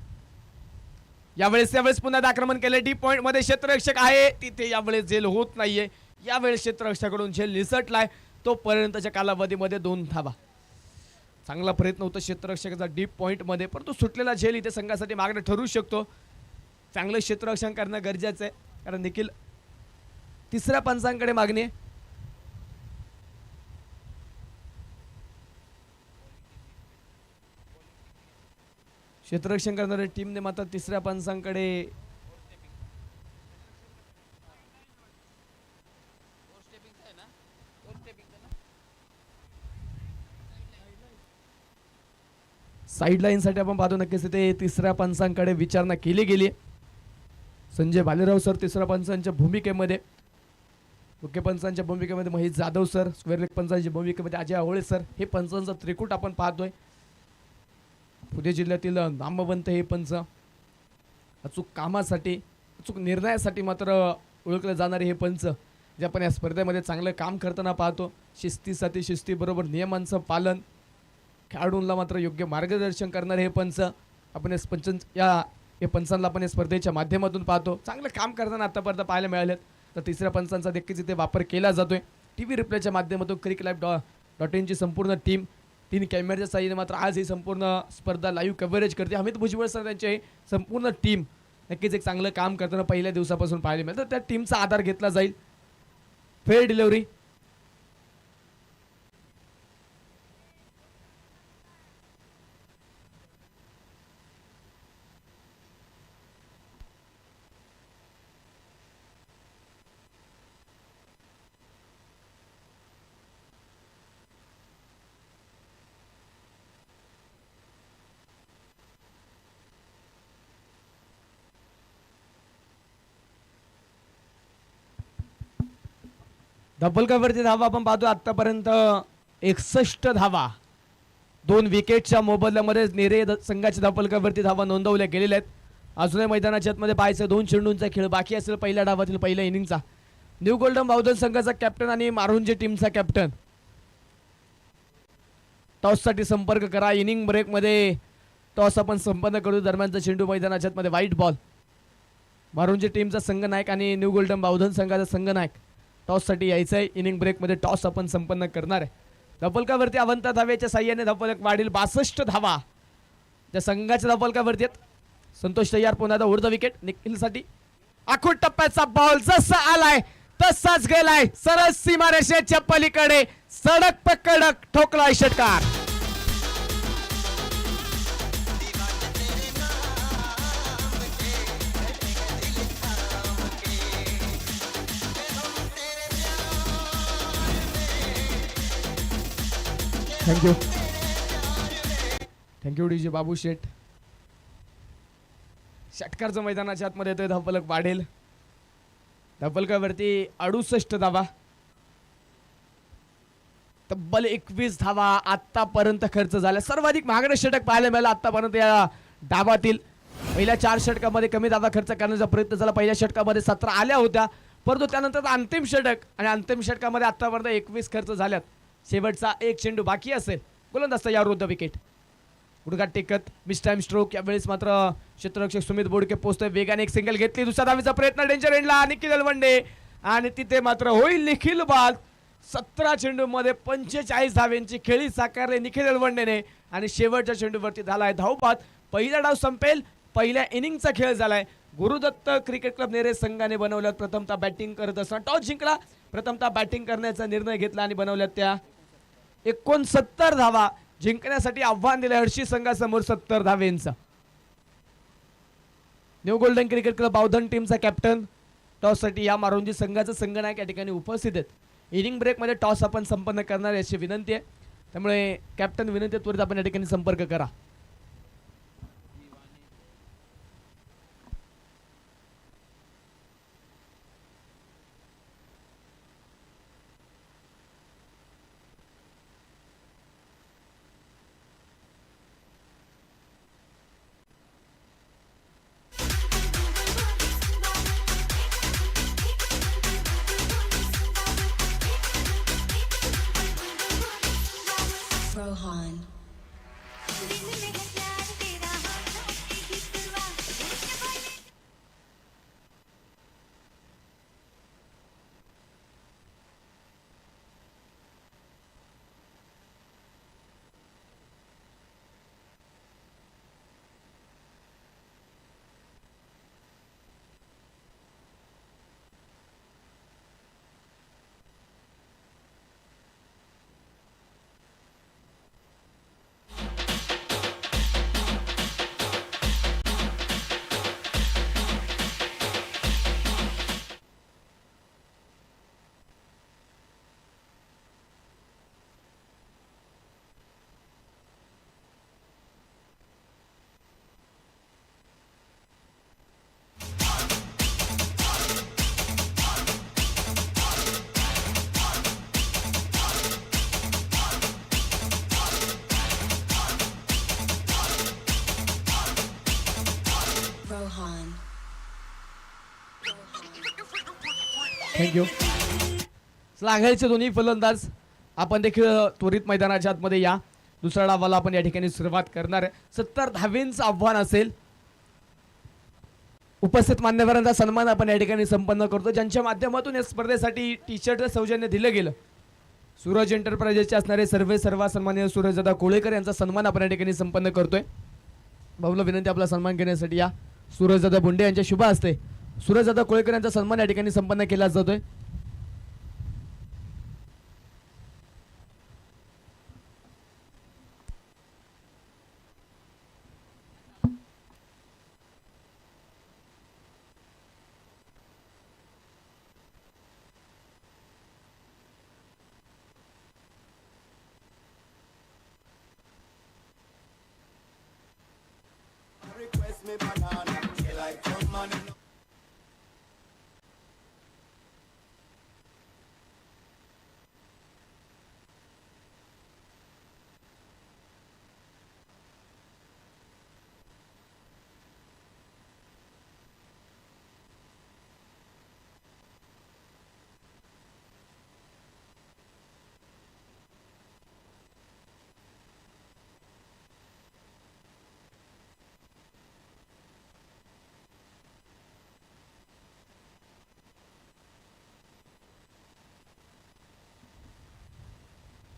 यावेळेस पुन्हा आक्रमण केले. डीप पॉइंट मध्ये क्षेत्ररक्षक आहे, तिथे यावेळेस झेल होत नाहीये. यावेळेस क्षेत्ररक्षकाकडून झेल निसटलाय. तोपर्यंतच्या कालावधीमध्ये 2 धावा. चांगला प्रयत्न होता क्षेत्ररक्षकाचा डीप पॉइंट मध्ये, परंतु सुटलेला झेल इथे संघासाठी मागणं ठरू शकतो. चांगलं क्षेत्ररक्षण करणं गरजेचं आहे, कारण निखिल तिसऱ्या पंचांकडे मागणी आहे. क्षेत्ररक्षण करणाऱ्या टीमने मात्र तिसऱ्या पंचांकडे साईड लाईन साठी आपण पाहतो नक्कीच तिथे तिसऱ्या पंचांकडे विचारणा केली गेली. संजय भालेराव सर तिसऱ्या पंचांच्या भूमिकेमध्ये, मुख्य पंचांच्या भूमिकेमध्ये Mahesh Jadhav sir, square leg पंचांच्या भूमिकेमध्ये अजय होळे सर. हे पंचांचा त्रिकूट आपण पाहतोय. पुणे जिल्ह्यातील नामवंत हे पंच. अचूक कामासाठी, अचूक निर्णयासाठी मात्र ओळखले जाणारे हे पंच, जे आपण या स्पर्धेमध्ये चांगलं काम करताना पाहतो. शिस्तीसाठी शिस्तीबरोबर नियमांचं पालन, खेळाडूंना मात्र योग्य मार्गदर्शन करणारे हे पंच आपण या पंचांना आपण या स्पर्धेच्या माध्यमातून पाहतो. चांगलं काम करताना आतापर्यंत पाहायला मिळालेत. तर तिसऱ्या पंचांचा देखील इथे वापर केला जातोय. टीव्ही रिप्लेच्या माध्यमातून cricklife.in ची संपूर्ण टीम 3 कॅमेऱ्याच्या साहाय्याने मात्र आज ही संपूर्ण स्पर्धा लाईव्ह कव्हरेज करते. अमित भुजबळ सर त्यांचे संपूर्ण टीम नक्कीच एक चांगलं काम करताना पहिल्या दिवसापासून पाहायला मिळतं. त्या टीमचा आधार घेतला जाईल. Fair delivery. धावफलकावरती धावा आपण पाहतो आतापर्यंत 61 धावा. 2 विकेटच्या मोबदल्यामध्ये नेरे संघाच्या धावफलकावरती धावा नोंदवल्या गेलेल्या आहेत. अजूनही मैदानाच्या आतमध्ये पाहायचं 2 चेंडूंचा खेळ बाकी असेल पहिल्या डावातील पहिल्या इनिंगचा. न्यू गोल्डन बावधन संघाचा कॅप्टन आणि मारुंजे टीमचा कॅप्टन. टॉससाठी संपर्क करा. इनिंग ब्रेकमध्ये टॉस आपण संपन्न करू. दरम्यानचा चेंडू मैदानाच्या आतमध्ये व्हाईट बॉल. मारुंजे टीमचा संघनायक आणि न्यू गोल्डन बावधन संघाचा संघनायक टॉससाठी यायचं आहे. इनिंग ब्रेकमध्ये टॉस आपण संपन्न करणार आहे. धावफलकावरती अवंत धावेच्या साह्याने धावफलक वाढील 62 धावा त्या संघाच्या धावफलकावरती आहेत. संतोष तयार. पुन्हा उर्ध विकेट निखिलसाठी. आखूड टप्प्याचा बॉल जसा आलाय तसाच गेलाय. सरळ सीमारेषेच्या पलीकडे सडक पकडक ठोकलाय. षटकार. थँक्यू थँक्यू डीजे बाबू शेठ. षटकारचं मैदानाच्या आतमध्ये येतोय. धावफलक वाढेल. धावफलकावरती 68 धावा. तब्बल 21 धावा आतापर्यंत खर्च झाल्या. सर्वाधिक महागडे षटक पाहायला मिळालं आतापर्यंत या डावातील. पहिल्या 4 षटकामध्ये कमी धावा खर्च करण्याचा प्रयत्न झाला. पहिल्या षटकामध्ये 17 आल्या होत्या, परंतु त्यानंतर अंतिम षटक आणि अंतिम षटकामध्ये आतापर्यंत 21 खर्च झाल्यात. शेवटचा एक चेंडू बाकी असेल. गोलंदाज या विरुद्ध विकेट. गुडघा टेकत मिस टाइम स्ट्रोक. यावेळेस मात्र क्षेत्ररक्षक सुमित बोडके पोहोचतोय. वेगाने एक सिंगल घेतली. दुसऱ्या धावेचा प्रयत्न डेंजर एंडला निखिल अलवंडे आणि तिथे मात्र होईल निखिल बाद. 17 चेंडूमध्ये 45 धाव्यांची खेळी साकारली निखिल अलवंडेने आणि शेवटच्या चेंडूवरती झालाय धावबाद. पहिला डाव संपेल. पहिल्या इनिंगचा खेळ झालाय. गुरुदत्त क्रिकेट क्लब नेरे संघाने बनवल्यात प्रथमतः बॅटिंग करत असताना टॉस जिंकला. प्रथमतः बॅटिंग करण्याचा निर्णय घेतला आणि बनवल्यात त्या 69 धावा जिंकण्यासाठी आव्हान दिलं हर्षी संघासमोर 70 धावेंचा. New golden cricket club Bavdhan टीमचा कॅप्टन टॉससाठी या मारुंजी संघाचा संघनायक या ठिकाणी उपस्थित आहेत. इनिंग ब्रेकमध्ये टॉस आपण संपन्न करणार याची विनंती आहे. त्यामुळे कॅप्टन विनंती त्वरित आपण या ठिकाणी संपर्क करा. Rohan. Rohan. थँक्यू. आघाडीचे दोन्ही फलंदाज आपण देखील त्वरित मैदानाच्या आतमध्ये या. दुसऱ्या डावाला आपण या ठिकाणी सुरुवात करणार आहे. 70 धावेंचं आव्हान असेल. उपस्थित मान्यवरांचा सन्मान आपण या ठिकाणी संपन्न करतो ज्यांच्या माध्यमातून या स्पर्धेसाठी टी शर्ट सौजन्य दिलं गेलं. सूरज एंटरप्राइजेसचे असणारे सर्वा सन्माननीय सूरजदादा कोळेकर यांचा सन्मान आपण या ठिकाणी संपन्न करतोय. भाऊला विनंती आपला सन्मान घेण्यासाठी या. सूरजदादा बोंडे यांच्या शुभ हस्ते सूरजदादा कोळेकर यांचा सन्मान या ठिकाणी संपन्न केला जातोय.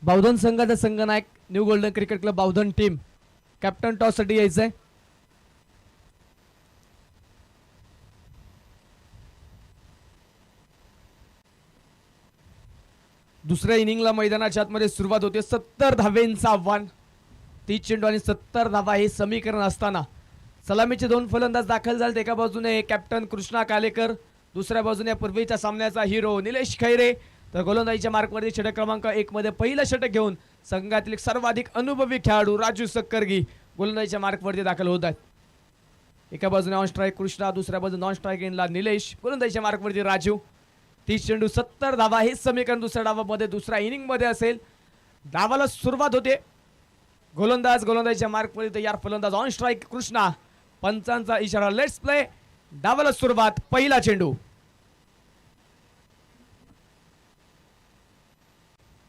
बावधन संघाचा संघनायक new golden cricket club Bavdhan team captain toss साठी यायचंय. दुसऱ्या इनिंगला मैदानाच्या आतमध्ये सुरुवात होते. 70 धावेंचं आव्हान. 30 चेंडू आणि 70 धावा हे समीकरण असताना सलामीचे 2 फलंदाज दाखल झाले. एका बाजूने कॅप्टन कृष्णा कालेकर, दुसऱ्या बाजूने पूर्वीच्या सामन्याचा हिरो निलेश खैरे, तर गोलंदाजीच्या मार्कवरती षटक क्रमांक 1 मध्ये पहिलं षटक घेऊन संघातील सर्वाधिक अनुभवी खेळाडू राजू सक्करगी गोलंदाजीच्या मार्कवरती दाखल होत आहेत. एका बाजूने ऑन स्ट्राईक कृष्णा, दुसऱ्या बाजूने नॉन स्ट्राईक इनला निलेश, गोलंदाजीच्या मार्कवरती राजू. 30 चेंडू 70 धावा हे समीकरण दुसऱ्या डावामध्ये दुसऱ्या इनिंग मध्ये असेल. डावाला सुरुवात होते. गोलंदाजीच्या मार्कवरती तयार, फलंदाज ऑन स्ट्राईक कृष्णा. पंचांचा इशारा लेट्स प्ले. डावाला सुरुवात, पहिला चेंडू.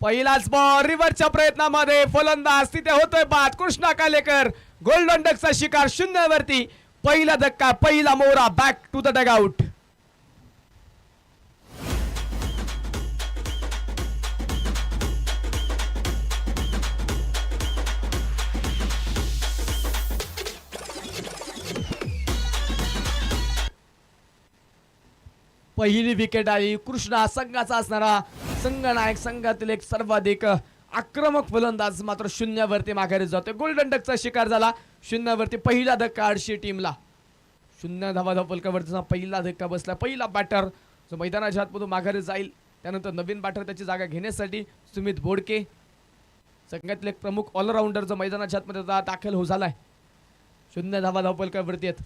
पहिलाच बॉल रिव्हरच्या प्रयत्नामध्ये फलंदाज तिथे होतोय बाद. कृष्णा कालेकर गोल्डन डकचा शिकार. शून्यावरती पहिला धक्का, पहिला मोहरा. Back to the dugout. पहिली विकेट आली. कृष्णा संघाचा असणारा संघनायक, संघातील एक सर्वाधिक आक्रमक फलंदाज मात्र शून्यावरती माघारी जातोय. गोल्डन डकचा शिकार झाला. शून्यावरती पहिला धक्का आडशी टीमला. 0 धावा फलकावरचा पहिला धक्का बसला. पहिला बॅटर जो मैदानाच्या आतमधून माघारी जाईल. त्यानंतर नवीन बॅटर त्याची जागा घेण्यासाठी सुमित बोडके, संघातील एक प्रमुख ऑलराऊंडर जो मैदानाच्या आतमध्ये दाखल हो झालाय. 0 धावा फलकावरती आहेत.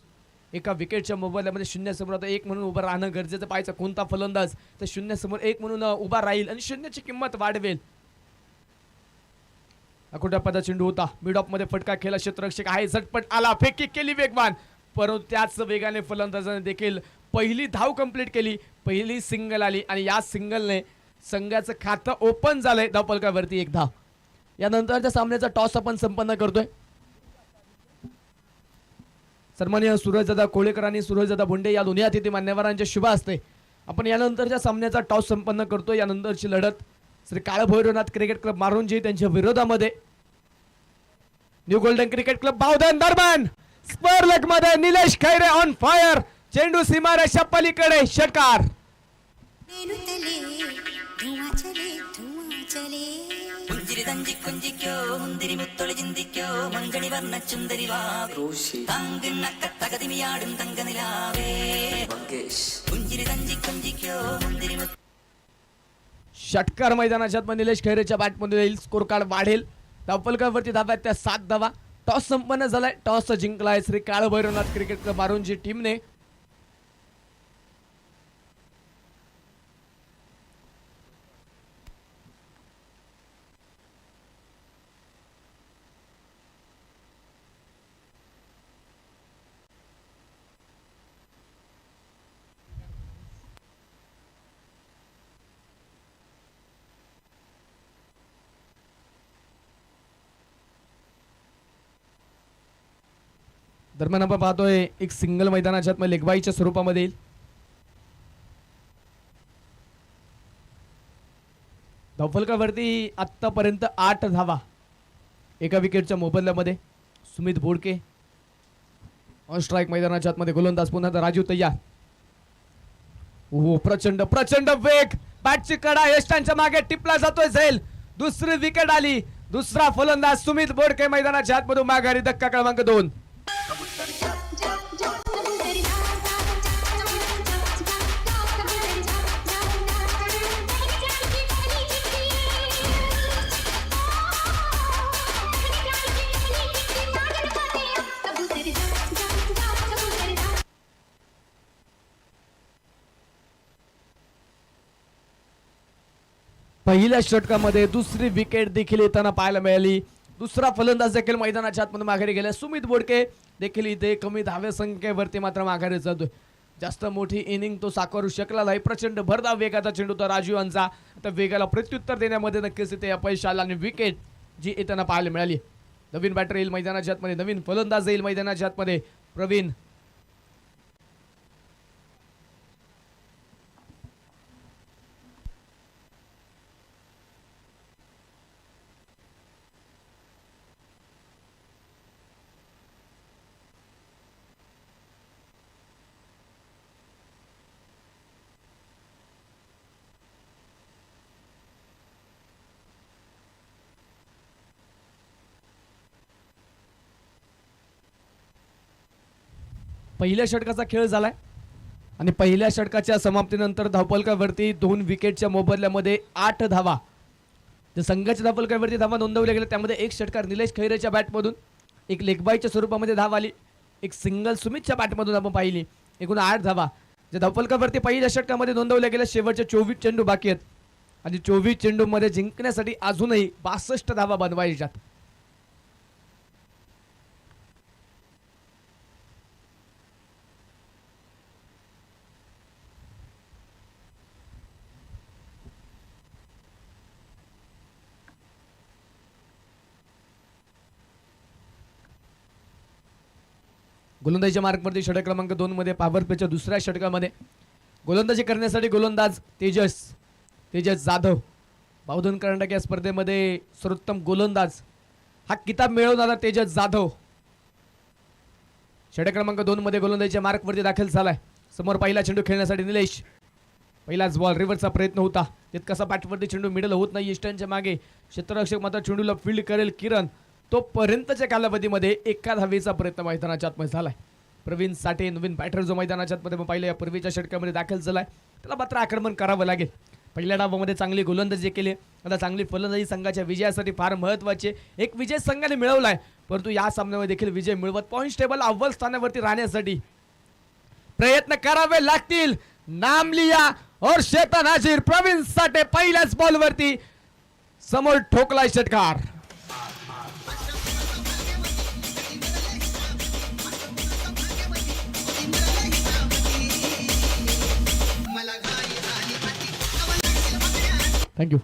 एका विकेटच्या मोबाईलमध्ये 0 समोर आता 1 म्हणून उभं राहणं गरजेचं. पाहायचं कोणता फलंदाज तर 0 समोर 1 म्हणून उभा राहील आणि 0ची किंमत वाढवेल. अकोट्या पदा चेंडू होता. मिड ऑफ मध्ये फटका खेळला. क्षेत्ररक्षक आहे, झटपट आला, फेकी केली वेगवान, परंतु त्याच वेगाने फलंदाजाने देखील पहिली धाव कंप्लीट केली. पहिली सिंगल आली आणि या सिंगलने संघाचं खातं ओपन झालंय. धावफलकावरती 1 धाव. यानंतरच्या सामन्याचा टॉस आपण संपन्न करतोय. सन्माननीय सूरजदादा कोळेकर आणि सूरजदादा भोंडे या दोन्ही अतिथी मान्यवरांच्या शुभ हस्ते आपण यानंतरच्या सामन्याचा टॉस संपन्न करतो. यानंतरची लढत श्री काळभैरवनाथ क्रिकेट क्लब मारुंजी त्यांच्या विरोधामध्ये new golden cricket club Bavdhan दरम्यान. स्पर लेग मध्ये निलेश खैरे ऑन फायर. चेंडू सीमारेषा पलीकडे, षटकार. षटकार मैदानाच्या आत निलेश खैरेच्या बॅटमध्ये येईल. स्कोर कार्ड वाढेल. धावफलकावरती धाव्यात त्या 7 धावा. टॉस संपन्न झालाय. Toss जिंकलाय Shri Kalbhairavnath cricket club Marunji टीमने. दरम्यान आपण पाहतोय एक सिंगल मैदानाच्या आत लेगबाईच्या स्वरूपामध्ये येईल. धावफलकावरती आतापर्यंत 8 धावा. एका विकेटच्या मोबदल्यामध्ये सुमित बोडके ऑन स्ट्राईक. मैदानाच्या आतमध्ये गोलंदाज पुन्हा राजू तय्या. प्रचंड प्रचंड वेग. बॅटची कडा यष्टांच्या मागे टिपला जातोय. झेल. दुसरी विकेट आली. दुसरा फलंदाज सुमित बोडके मैदानाच्या आतमधून माघारी. धक्का क्रमांक 2. पहिल्या षटकामध्ये दुसरी विकेट देखील येताना पाहायला मिळाली. दुसरा फलंदाज देखील मैदानाच्या आतमध्ये माघारी गेला. सुमित बोडके देखील इथे कमी धावे संख्येवरती मात्र माघारी जातोय. जास्त मोठी इनिंग तो साकारू शकला नाही. प्रचंड भरधाव वेगाचा चेंडू होता राजू यांचा. आता वेगाला प्रत्युत्तर देण्यामध्ये नक्कीच इथे अपयश आलं आणि विकेट जी येताना पाहायला मिळाली. नवीन बॅटर येईल मैदानाच्या आतमध्ये. नवीन फलंदाज येईल मैदानाच्या आतमध्ये. प्रवीण. पहिल्या षटकाचा खेळ झालाय. आणि पहिल्या षटकाच्या समाप्तीनंतर धावफलकावरती 2 विकेटच्या मोबदल्यामध्ये 8 धावा. जे संघाच्या धावफलकावरती धावा नोंदवल्या गेल्या त्यामध्ये एक षटकार निलेश खैरेच्या बॅटमधून, एक लेगबाईच्या स्वरूपामध्ये धाव आली, एक सिंगल सुमितच्या बॅटमधून आपण पाहिली. एकूण 8 धावा जे धावफलकावरती पहिल्या षटकामध्ये नोंदवल्या गेल्या. शेवटचे 24 चेंडू बाकी आहेत आणि 24 चेंडूमध्ये जिंकण्यासाठी अजूनही 62 धावा बनवायच्यात. गोलंदाजीच्या मार्कवरती षटक क्रमांक 2 मध्ये पॉवर प्लेच्या दुसऱ्या षटकामध्ये गोलंदाजी करण्यासाठी गोलंदाज तेजस जाधव. बावधन कर्नाटक या स्पर्धेमध्ये सर्वोत्तम गोलंदाज हा किताब मिळवणारा तेजस जाधव षटक क्रमांक 2 मध्ये गोलंदाजीच्या मार्कवरती दाखल झालाय. समोर पहिला चेंडू खेळण्यासाठी निलेश. पहिलाच बॉल रिव्हर्सचा प्रयत्न होता. तितकासा बॅटवरती चेंडू मिडल होत नाही इष्टांच्या मागे. क्षेत्ररक्षक मात्र चेंडूला फील्ड करेल किरण. तोपर्यंतच्या कालावधीमध्ये एका धावेचा प्रयत्न मैदानाच्या आतमध्ये झालाय. प्रवीण साठे नवीन बॅटर जो मैदानाच्या आतमध्ये पाहिलं या पूर्वीच्या षटकामध्ये दाखल झालाय. त्याला मात्र आक्रमण करावं लागेल. पहिल्या डावामध्ये चांगली गोलंदाजी केली, आता चांगली फलंदाजी संघाच्या विजयासाठी फार महत्त्वाची. एक विजय संघाने मिळवलाय परंतु या सामन्यामध्ये देखील विजय मिळवत पॉइंट्स टेबल अव्वल स्थानावरती राहण्यासाठी प्रयत्न करावे लागतील. नाम लिया और शेतन हाजीर. प्रवीण साठे पहिल्याच बॉलवरती समोर ठोकलाय षटकार. थँक्यू.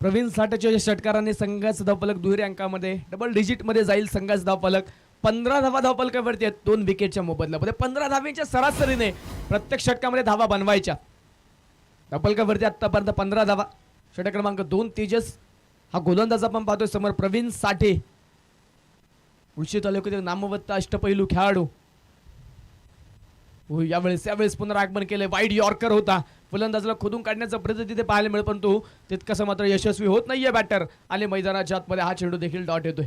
प्रवीण साठेच्या षटकाराने संघाचा धावफलक दुहेरी अंकामध्ये डबल डिजिटमध्ये जाईल. संघाचा धावफलक 15 धावा धावफलकावरती आहेत 2 विकेटच्या मोबदल्यामध्ये. 15 धावेच्या सरासरीने प्रत्येक षटकामध्ये धावा बनवायच्या. धावफलकावरती आतापर्यंत 15 धावा. षटक क्रमांक 2 तेजस हा गोलंदाज आपण पाहतोय. समोर प्रवीण साठे उर्शी तालुक्यातील नामवंत अष्टपैलू खेळाडू. यावेळेस पुन्हा आगमन केले. वाईड यॉर्कर होता. फलंदाजाला खोदून काढण्याचा प्रयत्न तिथे पाहायला मिळेल परंतु तितकंसं मात्र यशस्वी होत नाहीये बॅटर. आणि मैदानाच्या आतमध्ये हा चेंडू देखील डॉट येतोय.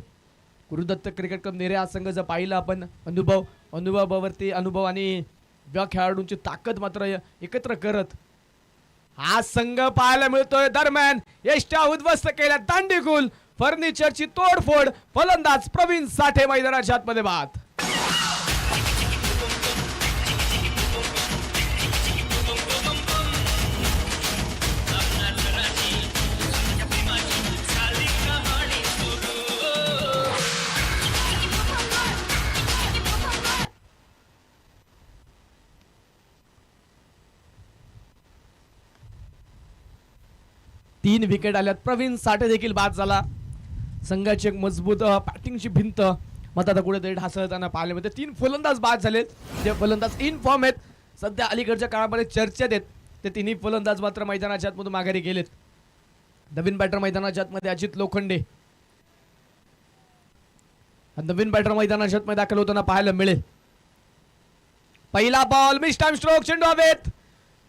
गुरुदत्त क्रिकेट क्लब नेरे हा संघ जर पाहिला आपण अनुभवावरती अनुभव आणि या खेळाडूंची ताकद मात्र एकत्र करत हा संघ पाहायला मिळतोय. दरम्यान यष्टा उद्ध्वस्त केल्या दांडीकुल फर्निचरची तोडफोड. फलंदाज प्रवीण साठे मैदानाच्या आतमध्ये बाद. तीन विकेट आल्यात. प्रवीण साठे देखील बाद झाला. संघाची एक मजबूत बॅटिंगची भिंत मात्र आता कुठेतरी ढासळताना पाहायला मिळते. 3 फलंदाज बाद झालेत. जे फलंदाज इन फॉर्म आहेत सध्या अलीकडच्या काळामध्ये चर्चेत आहेत ते तिन्ही फलंदाज मात्र मैदानाच्या आतमधून माघारी गेलेत. नवीन बॅटर मैदानाच्या आतमध्ये अजित लोखंडे. नवीन बॅटर मैदानाच्या आतमध्ये दाखल होताना पाहायला मिळेल. पहिला बॉल मिस टाइम स्ट्रोक. चेंडू हवेत.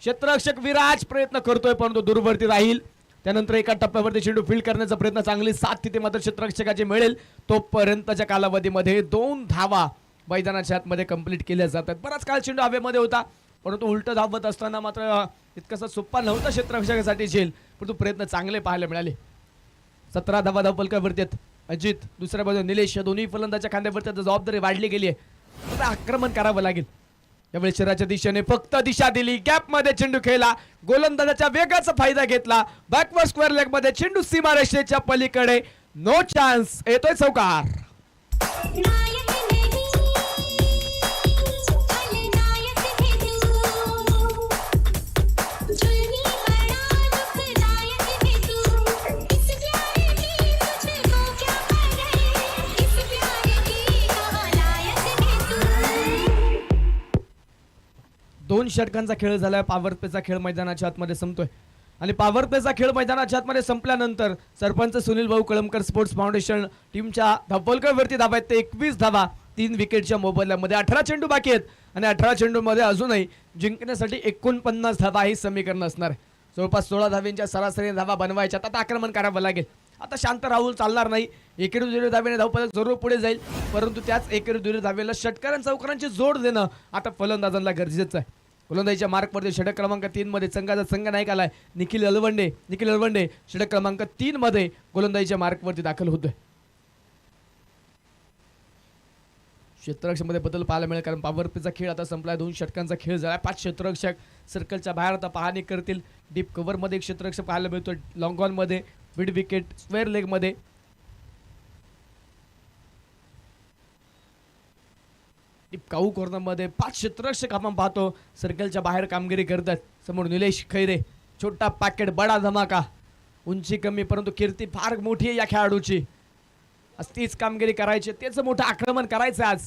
क्षेत्ररक्षक विराज प्रयत्न करतोय परंतु दूरवरती राहील. त्यानंतर एका टप्प्यावरती चेंडू फील्ड करण्याचा प्रयत्न. चांगली साथ तिथे मात्र क्षेत्ररक्षकाची मिळेल. तोपर्यंतच्या कालावधीमध्ये 2 धावा मैदानाच्या आतमध्ये कंप्लीट केल्या जातात. बराच काळ चेंडू हवेमध्ये होता परंतु उलट धावत असताना मात्र इतकंसा सोप्पा नव्हता क्षेत्ररक्षकासाठी झेल परंतु प्रयत्न चांगले पाहायला मिळाले. 17 धावा धावफलकावरती आहेत. अजित दुसऱ्या बाजूला निलेश या दोन्ही फलंदाजाच्या खांद्यावरती जबाबदारी वाढली गेली आहे. आता आक्रमण करावं लागेल. यावेळी शरीराच्या दिशेने फक्त दिशा दिली. गॅप मध्ये चेंडू खेळला. गोलंदाजाच्या वेगाचा फायदा घेतला. बॅकवर्ड स्क्वेअर लेग मध्ये चेंडू सीमारेषेच्या पलीकडे. No chance. येतोय चौकार. दोन षटकांचा खेळ झालाय. पॉवर प्लेचा खेळ मैदानाच्या आतमध्ये संपतोय आणि पॉवर प्लेचा खेळ मैदानाच्या आतमध्ये संपल्यानंतर सरपंच सुनील भाऊ कळमकर स्पोर्ट्स फाउंडेशन टीमच्या धावफलकावरती धावा आहेत ते 21 धावा 3 विकेटच्या मोबदल्यामध्ये. 18 चेंडू बाकी आहेत आणि 18 चेंडूमध्ये अजूनही जिंकण्यासाठी 49 धावा ही समीकरण असणार आहे. जवळपास 16 धावेंच्या सरासरी धावा बनवायच्या. आता आक्रमण करावं लागेल. आता शांत राहून चालणार नाही. एकेरी दुहेरी धावेने धावफलक जरूर पुढे जाईल परंतु त्याच एकेरी दुहेरी धावेला षटकारां चौकारांची जोड देणं आता फलंदाजांना गरजेचं आहे. गोलंदाजीच्या मार्कवरती षटक क्रमांक 3 मध्ये संघाचा संघ नायक आलाय निखिल अलवंडे षटक क्रमांक 3 मध्ये गोलंदाजीच्या मार्कवरती दाखल होतोय. क्षेत्ररक्षणामध्ये बदल पाहायला मिळेल कारण पॉवरप्लेचा खेळ आता संपलाय. 2 षटकांचा खेळ झालाय. 5 क्षेत्ररक्षक सर्कलच्या बाहेर आता पाहणी करतील. डीप कव्हर मध्ये एक क्षेत्ररक्षक पाहायला मिळतो. लॉंग ऑन मध्ये मिड विकेट स्क्वेअर लेग मध्ये काऊ कॉर्नर मध्ये 5 क्षेत्ररक्षक आपण पाहतो सर्कलच्या बाहेर कामगिरी करतात. समोर निलेश खैरे छोटा पॅकेट बडा धमाका. उंची कमी परंतु कीर्ती फार मोठी आहे या खेळाडूची. तीच कामगिरी करायची त्याचं मोठं आक्रमण करायचं आज.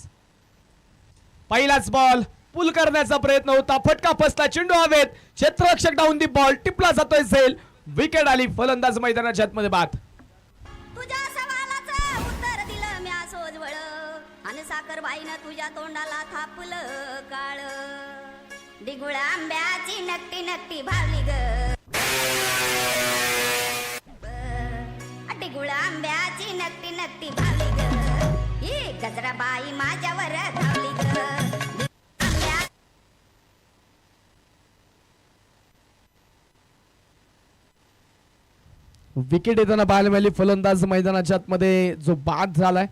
पहिलाच बॉल पुल करण्याचा प्रयत्न होता. फटका फसला. चेंडू हवेत. क्षेत्ररक्षक डाऊन दी बॉल टिपला जातोय झेल. विकेट आली. फलंदाज मैदानाच्या आतमध्ये बाद. तुझ्या सवालाचं उत्तर दिलं म्या सोजवळ अन साखरबाईनं तुझ्या तोंडाला थापलं काळ. डिगुळ आंब्याची नक्टी नक्टी भावली ग. डिगुळ आंब्याची नक्टी नक्टी भावली ग. ही गजराबाई माझ्यावर धावली ग. विकेट येताना पाहायला मिळाली. फलंदाज मैदानाच्या आतमध्ये जो बाद झालाय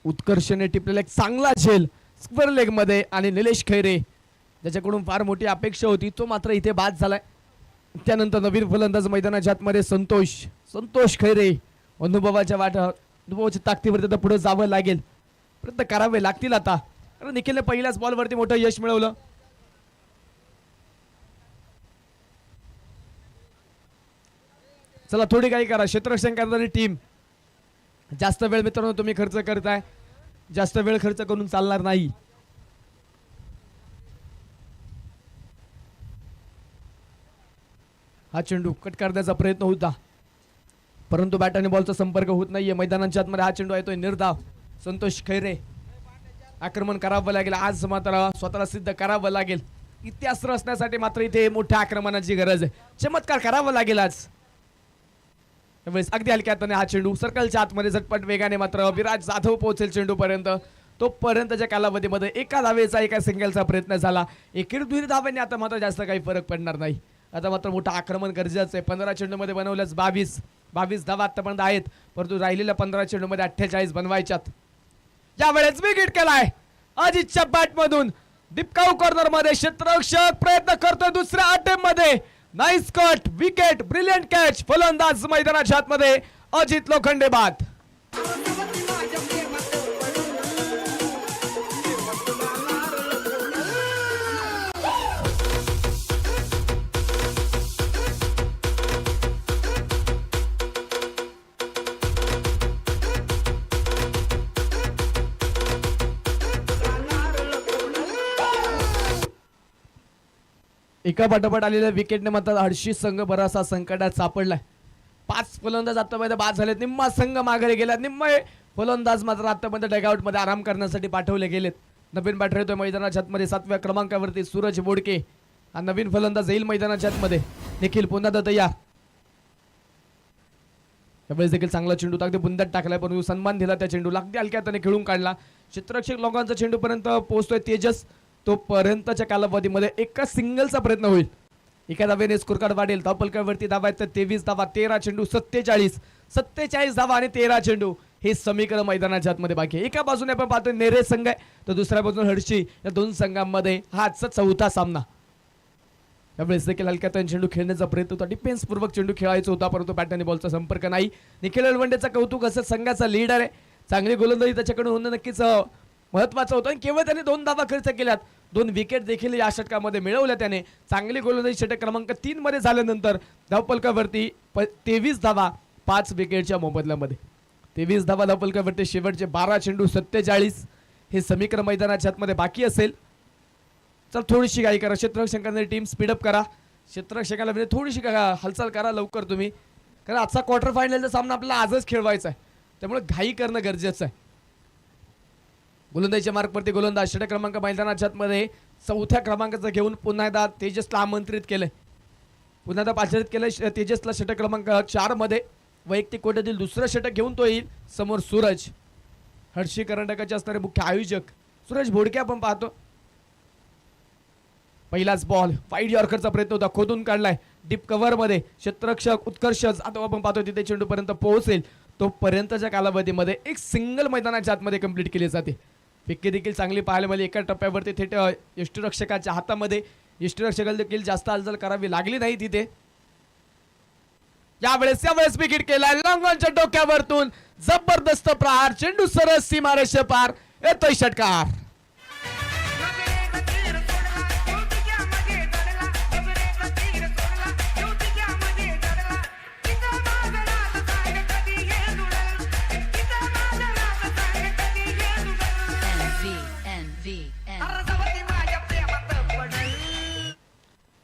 उत्कर्षने टिपलेला एक चांगला झेल स्क्वेअर लेग मध्ये आणि निलेश खैरे ज्याच्याकडून फार मोठी अपेक्षा होती तो मात्र इथे बाद झालाय. त्यानंतर नवीन फलंदाज मैदानाच्या आतमध्ये संतोष खैरे अनुभवाच्या ताकदीवरती आता पुढे जावं लागेल. प्रयत्न करावे लागतील आता कारण निखिलने पहिल्याच बॉलवरती मोठं यश मिळवलं. चला थोडी काही करा. क्षेत्ररक्षण करणारी टीम जास्त वेळ मित्रांनो तुम्ही खर्च करताय. जास्त वेळ खर्च करून चालणार नाही. हा चेंडू कट करण्याचा प्रयत्न होता परंतु बॅट आणि बॉलचा संपर्क होत नाहीये. मैदानाच्या आतमध्ये हा चेंडू येतोय निर्धाव. संतोष खैरे आक्रमण करावं लागेल आज मात्र स्वतःला सिद्ध करावं लागेल. इतिहास रचण्यासाठी मात्र इथे मोठ्या आक्रमणाची गरज आहे. चमत्कार करावा लागेल आज. त्यावेळेस अगदी हलक्या हाताने हा चेंडू सर्कलच्या आतमध्ये झटपट वेगाने मात्र विराज जाधव पोहोचेल चेंडू पर्यंत. तोपर्यंतच्या कालावधीमध्ये एका धावेचा एका सिंगलचा प्रयत्न झाला. एकेरी दुहेरी धावेने आता मात्र जास्त काही फरक पडणार नाही. आता मात्र मोठं आक्रमण गरजेचं आहे. 15 चेंडूमध्ये बनवल्यास 22 धावा आतापर्यंत आहेत परंतु राहिलेल्या 15 चेंडूमध्ये 48 बनवायच्यात. यावेळेस विकेट केलाय अजितच्या बॅट मधून. दिपकाऊ कॉर्नर मध्ये क्षेत्ररक्षक प्रयत्न करतोय दुसऱ्या अटेम्प्ट मध्ये. Nice cut wicket brilliant catch. फलंदाज मैदानाच्या आतमध्ये अजित लोखंडे बाद. एका पाठोपाठ आलेल्या विकेटने मात्र हर्षी संघ बराचसा संकटात सापडलाय. 5 फलंदाज आतापर्यंत बाद झालेत. निम्मा संघ माघारी गेला. निम्मे फलंदाज मात्र आतापर्यंत डगआउट मध्ये आराम करण्यासाठी पाठवले गेलेत. नवीन बॅटर येतोय मैदानाच्या आतमध्ये 7व्या क्रमांकावरती सूरज बोडके. हा नवीन फलंदाज येईल मैदानाच्या आतमध्ये. निखिल पुन्हा तयार. त्यावेळेस देखील चांगला चेंडू अगदी बुंदात टाकलाय परंतु सन्मान दिला त्या चेंडूला. अगदी हलक्या हाताने खेळून काढला. क्षेत्ररक्षक लोकांचा चेंडू पर्यंत पोहोचतोय तेजस. तोपर्यंतच्या कालावधीमध्ये एका सिंगलचा प्रयत्न होईल. एका धावेने स्कोर कार्ड वाढेल. धावपलकावरती धावा आहेत 23 धावा. 13 चेंडू 47 धावा आणि 13 चेंडू हे समीकरण मैदानाच्या आतमध्ये बाकी आहे. एका बाजूने आपण पाहतोय नेरे संघ आहे तर दुसऱ्या बाजूने हर्षी. या दोन संघांमध्ये हा आजचा चौथा सामना. त्यावेळेस देखील हलक्यात चेंडू खेळण्याचा प्रयत्न होता. डिफेन्स पूर्वक चेंडू खेळायचा होता परंतु बॅट आणि बॉलचा संपर्क नाही. निखिल अलवंडेचा कौतुक असं संघाचा लीडर आहे. चांगली गोलंदाजी त्याच्याकडून होणं नक्कीच महत्वाचं होतं आणि केवळ त्याने 2 धावा खर्च केल्यात. 2 विकेट देखील या षटकामध्ये मिळवल्या त्याने. चांगली गोलंदाजी षटक क्रमांक 3 मध्ये झाल्यानंतर धावपलकावरती 23 धावा 5 विकेटच्या मोबदल्यामध्ये. 23 धावा धावपलकावरती. शेवटचे 12 चेंडू 47 हे समीकरण मैदानाच्या आतमध्ये बाकी असेल. चल थोडीशी घाई करा. क्षेत्ररक्षकांनी टीम स्पीडअप करा. क्षेत्ररक्षकाला म्हणजे थोडीशी हालचाल करा लवकर तुम्ही कारण आजचा क्वार्टर फायनलचा सामना आपल्याला आजच खेळवायचा आहे त्यामुळे घाई करणं गरजेचं आहे. गोलंदाजीच्या मार्कवरती गोलंदाज षटक क्रमांक मैदानाच्या आतमध्ये 4थ्या क्रमांकाचं घेऊन पुन्हा एकदा तेजसला आमंत्रित केलंय. पुन्हा एकदा पाचारित केलंय तेजसला षटक क्रमांक 4 मध्ये. वैयक्तिक कोट्यातील दुसरं षटक घेऊन तो येईल. समोर सूरज. हर्षी कर्नाटकाचे असणारे मुख्य आयोजक सूरज बोडके आपण पाहतो. पहिलाच बॉल वाईड यॉर्करचा प्रयत्न होता, खोदून काढलाय डीप कव्हर मध्ये. क्षेत्ररक्षक उत्कर्ष आता आपण पाहतो तिथे चेंडू पर्यंत पोहोचेल तोपर्यंतच्या कालावधीमध्ये एक सिंगल मैदानाच्या आतमध्ये कंप्लीट केली जाते. फिक्की देखील चांगली पाहायला मिळाली एका टप्प्यावरती थेट यष्टीरक्षकाच्या हातामध्ये. यष्टीरक्षकाला देखील जास्त हालचाल करावी लागली नाही तिथे. यावेळेस विकेट केलाय लॉंगॉनच्या डोक्यावरतून जबरदस्त प्रहार, चेंडू सरळ सीमारेषे पार, येतोय षटकार.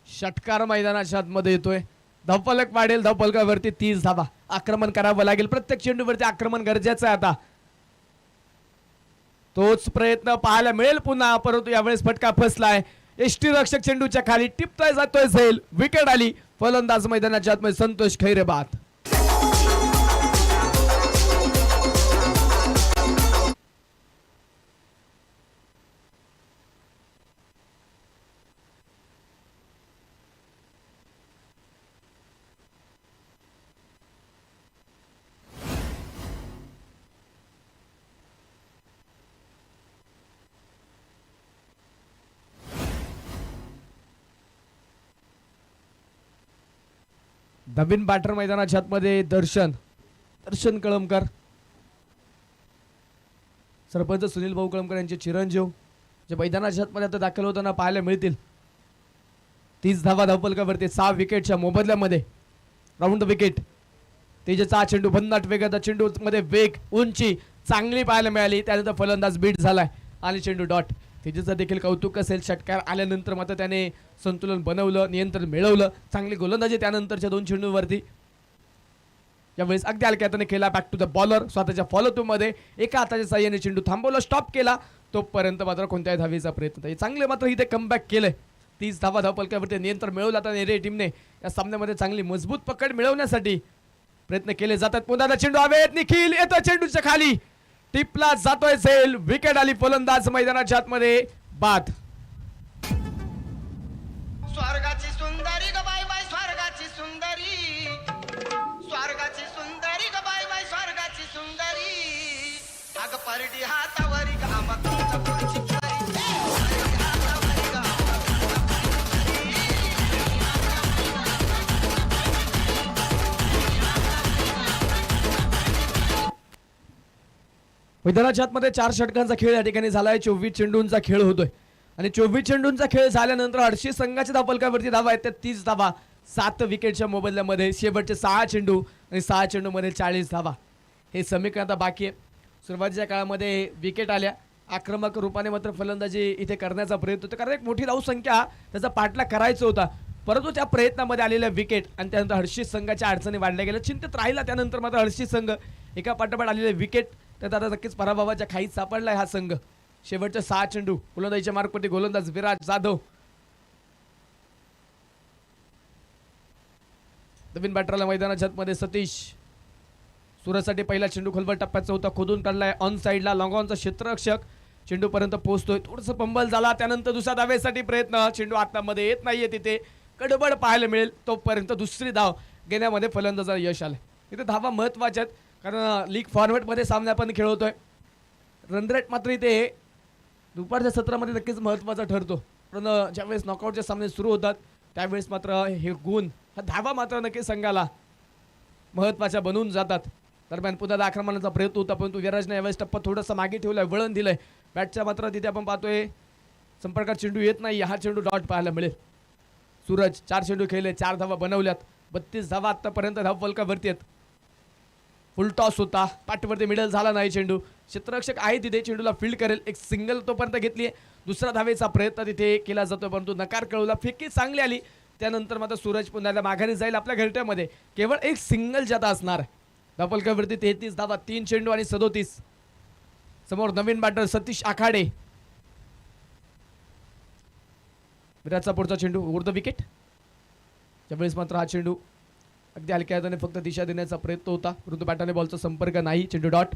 षटकार मैदानाच्या आतमध्ये येतोय. धावफलक वाढेल, धावफलकावरती 30 धावा. आक्रमण करावं लागेल, प्रत्येक चेंडूवरती आक्रमण गरजेचं आहे आता. तोच प्रयत्न पाहायला मिळेल पुन्हा, परंतु यावेळेस फटका फसलाय. यष्टीरक्षक चेंडूच्या खाली टिपतोय जातोय झेल, विकेट आली. फलंदाज मैदानाच्या आतमध्ये संतोष खैरेबाद. नवीन बॅटर मैदानाच्या आतमध्ये दर्शन कळमकर. सरपंच सुनील भाऊ कळमकर यांचे चिरंजीव जे मैदानाच्या आतमध्ये आता दाखल होताना पाहायला मिळतील. 30 धावा धावफलकावरती 6 विकेटच्या मोबदल्यामध्ये राऊंड विकेट. तेजाचा चेंडू भन्नाट वेगाचा चेंडू मध्ये वेग उंची चांगली पाहायला मिळाली. त्यानंतर फलंदाज बीट झालाय आणि चेंडू डॉट. तेजाचं देखील कौतुक असेल, षटकार आल्यानंतर मात्र त्याने संतुलन बनवलं, नियंत्रण मिळवलं, चांगली गोलंदाजी त्यानंतरच्या 2 चेंडूंवरती. यावेळेस अगदी हलक्या हाताने केला बॅक टू द बॉलर. स्वतःच्या फॉलोथ्रू मध्ये एका हाताच्या साह्याने चेंडू थांबवला, स्टॉप केला. तोपर्यंत मात्र कोणत्याही धावेचा प्रयत्न नाही. चांगले मात्र इथे कमबॅक केलंय. 30 धावा धावफलकावरती नियंत्रण मिळवलं. आता नेरे टीमने या सामन्यामध्ये चांगली मजबूत पकड मिळवण्यासाठी प्रयत्न केले जातात. पुन्हा चेंडू हवेत, निखिल येतो चेंडूच्या खाली, टिपला जातोय झेल, विकेट आली. फलंदाज मैदानाच्या आतमध्ये बाद. स्वर्गाची सुंदरी ग बाय बाय स्वर्गाची सुंदरी, स्वर्गाची सुंदरी ग बाय बाय स्वर्गाची सुंदरी. अग परडी हातावरी ग आंबा तुमच्या पुढची करी, हातावरी ग मैदानाच्या आतमध्ये 4 षटकांचा खेळ या ठिकाणी झालाय. 24 चेंडूंचा खेळ होतोय आणि 24 चेंडूंचा खेळ झाल्यानंतर 80 संघाच्या धावफलकावरती धावा आहेत. त्या 30 धावा 7 विकेटच्या मोबदल्यामध्ये. शेवटचे 6 चेंडू आणि 6 चेंडूमध्ये 40 धावा. हे समीकरण आता बाकी आहे. सुरुवातीच्या काळामध्ये विकेट आल्या, आक्रमक रूपाने मात्र फलंदाजी इथे करण्याचा प्रयत्न होता, कारण एक मोठी धावसंख्या त्याचा पाठलाग करायचा होता. परंतु त्या प्रयत्नामध्ये आलेल्या विकेट आणि त्यानंतर हर्षित संघाच्या अडचणी वाढल्या गेल्या, चिंतेत राहिला. त्यानंतर मात्र हर्षित संघ एका पाठोपाठ आलेले विकेट त्यात आता नक्कीच पराभवाच्या खाईत सापडलाय हा संघ. शेवटचे 6 चेंडू गोलंदाजीच्या मार्गवरती गोलंदाज विराज जाधव. नवीन बॅटरला मैदानाच्या आतमध्ये सतीश. सुरतसाठी पहिला चेंडू खोलवर टप्प्याचा होता, खोदून काढलाय ऑन साईडला. लॉंगॉनचा क्षेत्ररक्षक चेंडू पर्यंत पोहोचतोय, थोडंसं पंबल झाला. त्यानंतर दुसऱ्या धावेसाठी प्रयत्न, चेंडू आतमध्ये येत नाहीये, तिथे गडबड पाहायला मिळेल. तोपर्यंत दुसरी धाव घेण्यामध्ये फलंदाजाला यश आलं. इथे धावा महत्वाच्या आहेत, कारण लीग फॉर्मॅटमध्ये सामना आपण खेळवतोय. रनरेट मात्र इथे दुपारच्या सत्रामध्ये नक्कीच महत्त्वाचा ठरतो, पण ज्यावेळेस नॉकआउटचे सामने सुरू होतात त्यावेळेस मात्र हे गुण, हा धावा मात्र नक्कीच संघाला महत्त्वाच्या बनवून जातात. दरम्यान पुन्हा आक्रमणाचा प्रयत्न होता, परंतु विराजने यावेळेस टप्पा थोडंसं मागे ठेवलाय, वळण दिलंय बॅटच्या. मात्र तिथे आपण पाहतोय संपर्कात चेंडू येत नाही. हा चेंडू डॉट पाहायला मिळेल. सूरज 4 चेंडू खेळले, 4 धावा बनवल्यात. 32 धावा आतापर्यंत धावफलकावरती आहेत. फुल टॉस होता, पाठवरती मिडल झाला नाही चेंडू. क्षेत्ररक्षक आहे तिथे, चेंडूला फील्ड करेल. एक सिंगल तोपर्यंत घेतली. दुसरा धावेचा प्रयत्न तिथे केला जातो, परंतु नकार कळवला. फिक्की चांगली आली. त्यानंतर मात्र सूरज पुन्हा माघारी जाईल आपल्या घरट्यामध्ये. केवळ एक सिंगल जाता असणार. धावफलकावरती 33 धावा, 3 चेंडू आणि 37. समोर नवीन बॅटर सतीश आखाडे. विराटचा पुढचा चेंडू उर्ध विकेट. त्यावेळेस मात्र हा चेंडू अगदी हलक्या हाताने फक्त दिशा देण्याचा प्रयत्न होता, परंतु बॅटाने बॉलचा संपर्क नाही. चेंडू डॉट.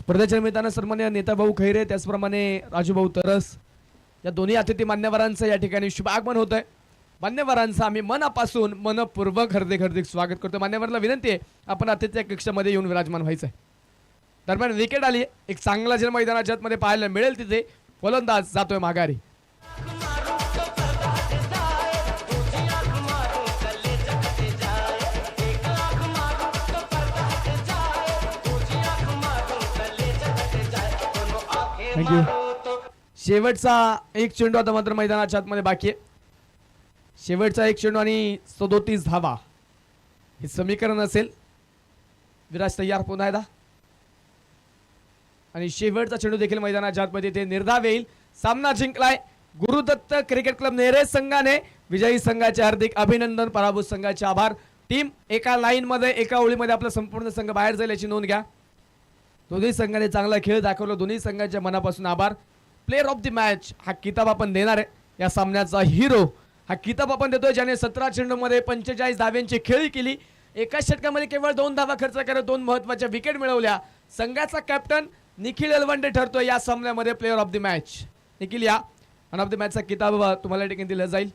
स्पर्धेच्या निमित्तानं सन्मान्य नेताभाऊ खैरे त्याचप्रमाणे राजूभाऊ तरस या दोन्ही अतिथी मान्यवरांचं या ठिकाणी शुभागमन होत आहे. मान्यवरांचं आम्ही मनापासून मनपूर्वक हार्दिक स्वागत करतो. मान्यवरांना विनंती आहे आपण अतिथी कक्षामध्ये येऊन विराजमान व्हायचं आहे. दरम्यान विकेट आली एक चांगला जर मैदानाच्या आतमध्ये पाहायला मिळेल तिथे फलंदाज जातोय माघारी. थँक्यू. शेवटचा एक चेंडू आता मात्र मैदानाच्या आतमध्ये बाकी आहे. शेवटचा एक चेंडू आणि 37 धावा हे समीकरण असेल. विराज तयार पुन्हा एकदा आणि शेवटचा चेंडू देखील मैदानाच्या आतमध्ये ते निर्धाव येईल. सामना जिंकलाय गुरुदत्त क्रिकेट क्लब नेरेज संघाने. विजयी संघाचे हार्दिक अभिनंदन, पराभूत संघाचे आभार. टीम एका लाईन मध्ये एका ओळीमध्ये आपला संपूर्ण संघ बाहेर जाईल याची नोंद घ्या. दोन्ही संघाने चांगला खेळ दाखवला. दोन्ही संघाच्या मनापासून आभार. प्लेयर ऑफ द मॅच हा किताब आपण देणार आहे. या सामन्याचा हिरो हा किताब आपण देतोय ज्याने 17 चेंडूमध्ये 45 धाव्यांची खेळी केली. एका षटकामध्ये केवळ 2 धावा खर्च करत 2 महत्त्वाच्या विकेट मिळवल्या. संघाचा कॅप्टन निखिल एलवंडे ठरतोय या सामन्यामध्ये player of the match. Nikhil या मॅन ऑफ द मॅचचा किताब तुम्हाला या ठिकाणी दिला जाईल.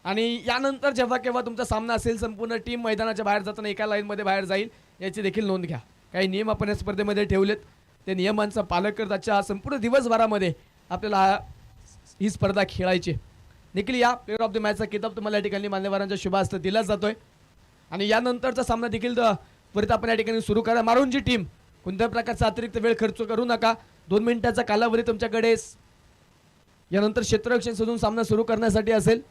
आणि यानंतर जेव्हा केव्हा तुमचा सामना असेल संपूर्ण टीम मैदानाच्या बाहेर जाताना एका लाईनमध्ये बाहेर जाईल याची देखील नोंद घ्या. काही नियम आपण या स्पर्धेमध्ये ठेवलेत. ते नियमांचा पालन करत आजच्या संपूर्ण दिवसभरामध्ये आपल्याला ही स्पर्धा खेळायची. निखिल या प्लेयर ऑफ द मॅचचा किताब तुम्हाला या ठिकाणी मान्यवरांच्या शुभ हस्ते दिला जातोय. आणि यानंतरचा सामना देखील त्वरित आपण या ठिकाणी सुरू करा. मारूंजी टीम कोणत्या प्रकारचा अतिरिक्त वेळ खर्च करू नका. 2 मिनिटाचा कालावधी तुमच्याकडे यानंतर क्षेत्ररक्षण शोधून सामना सुरू करण्यासाठी असेल.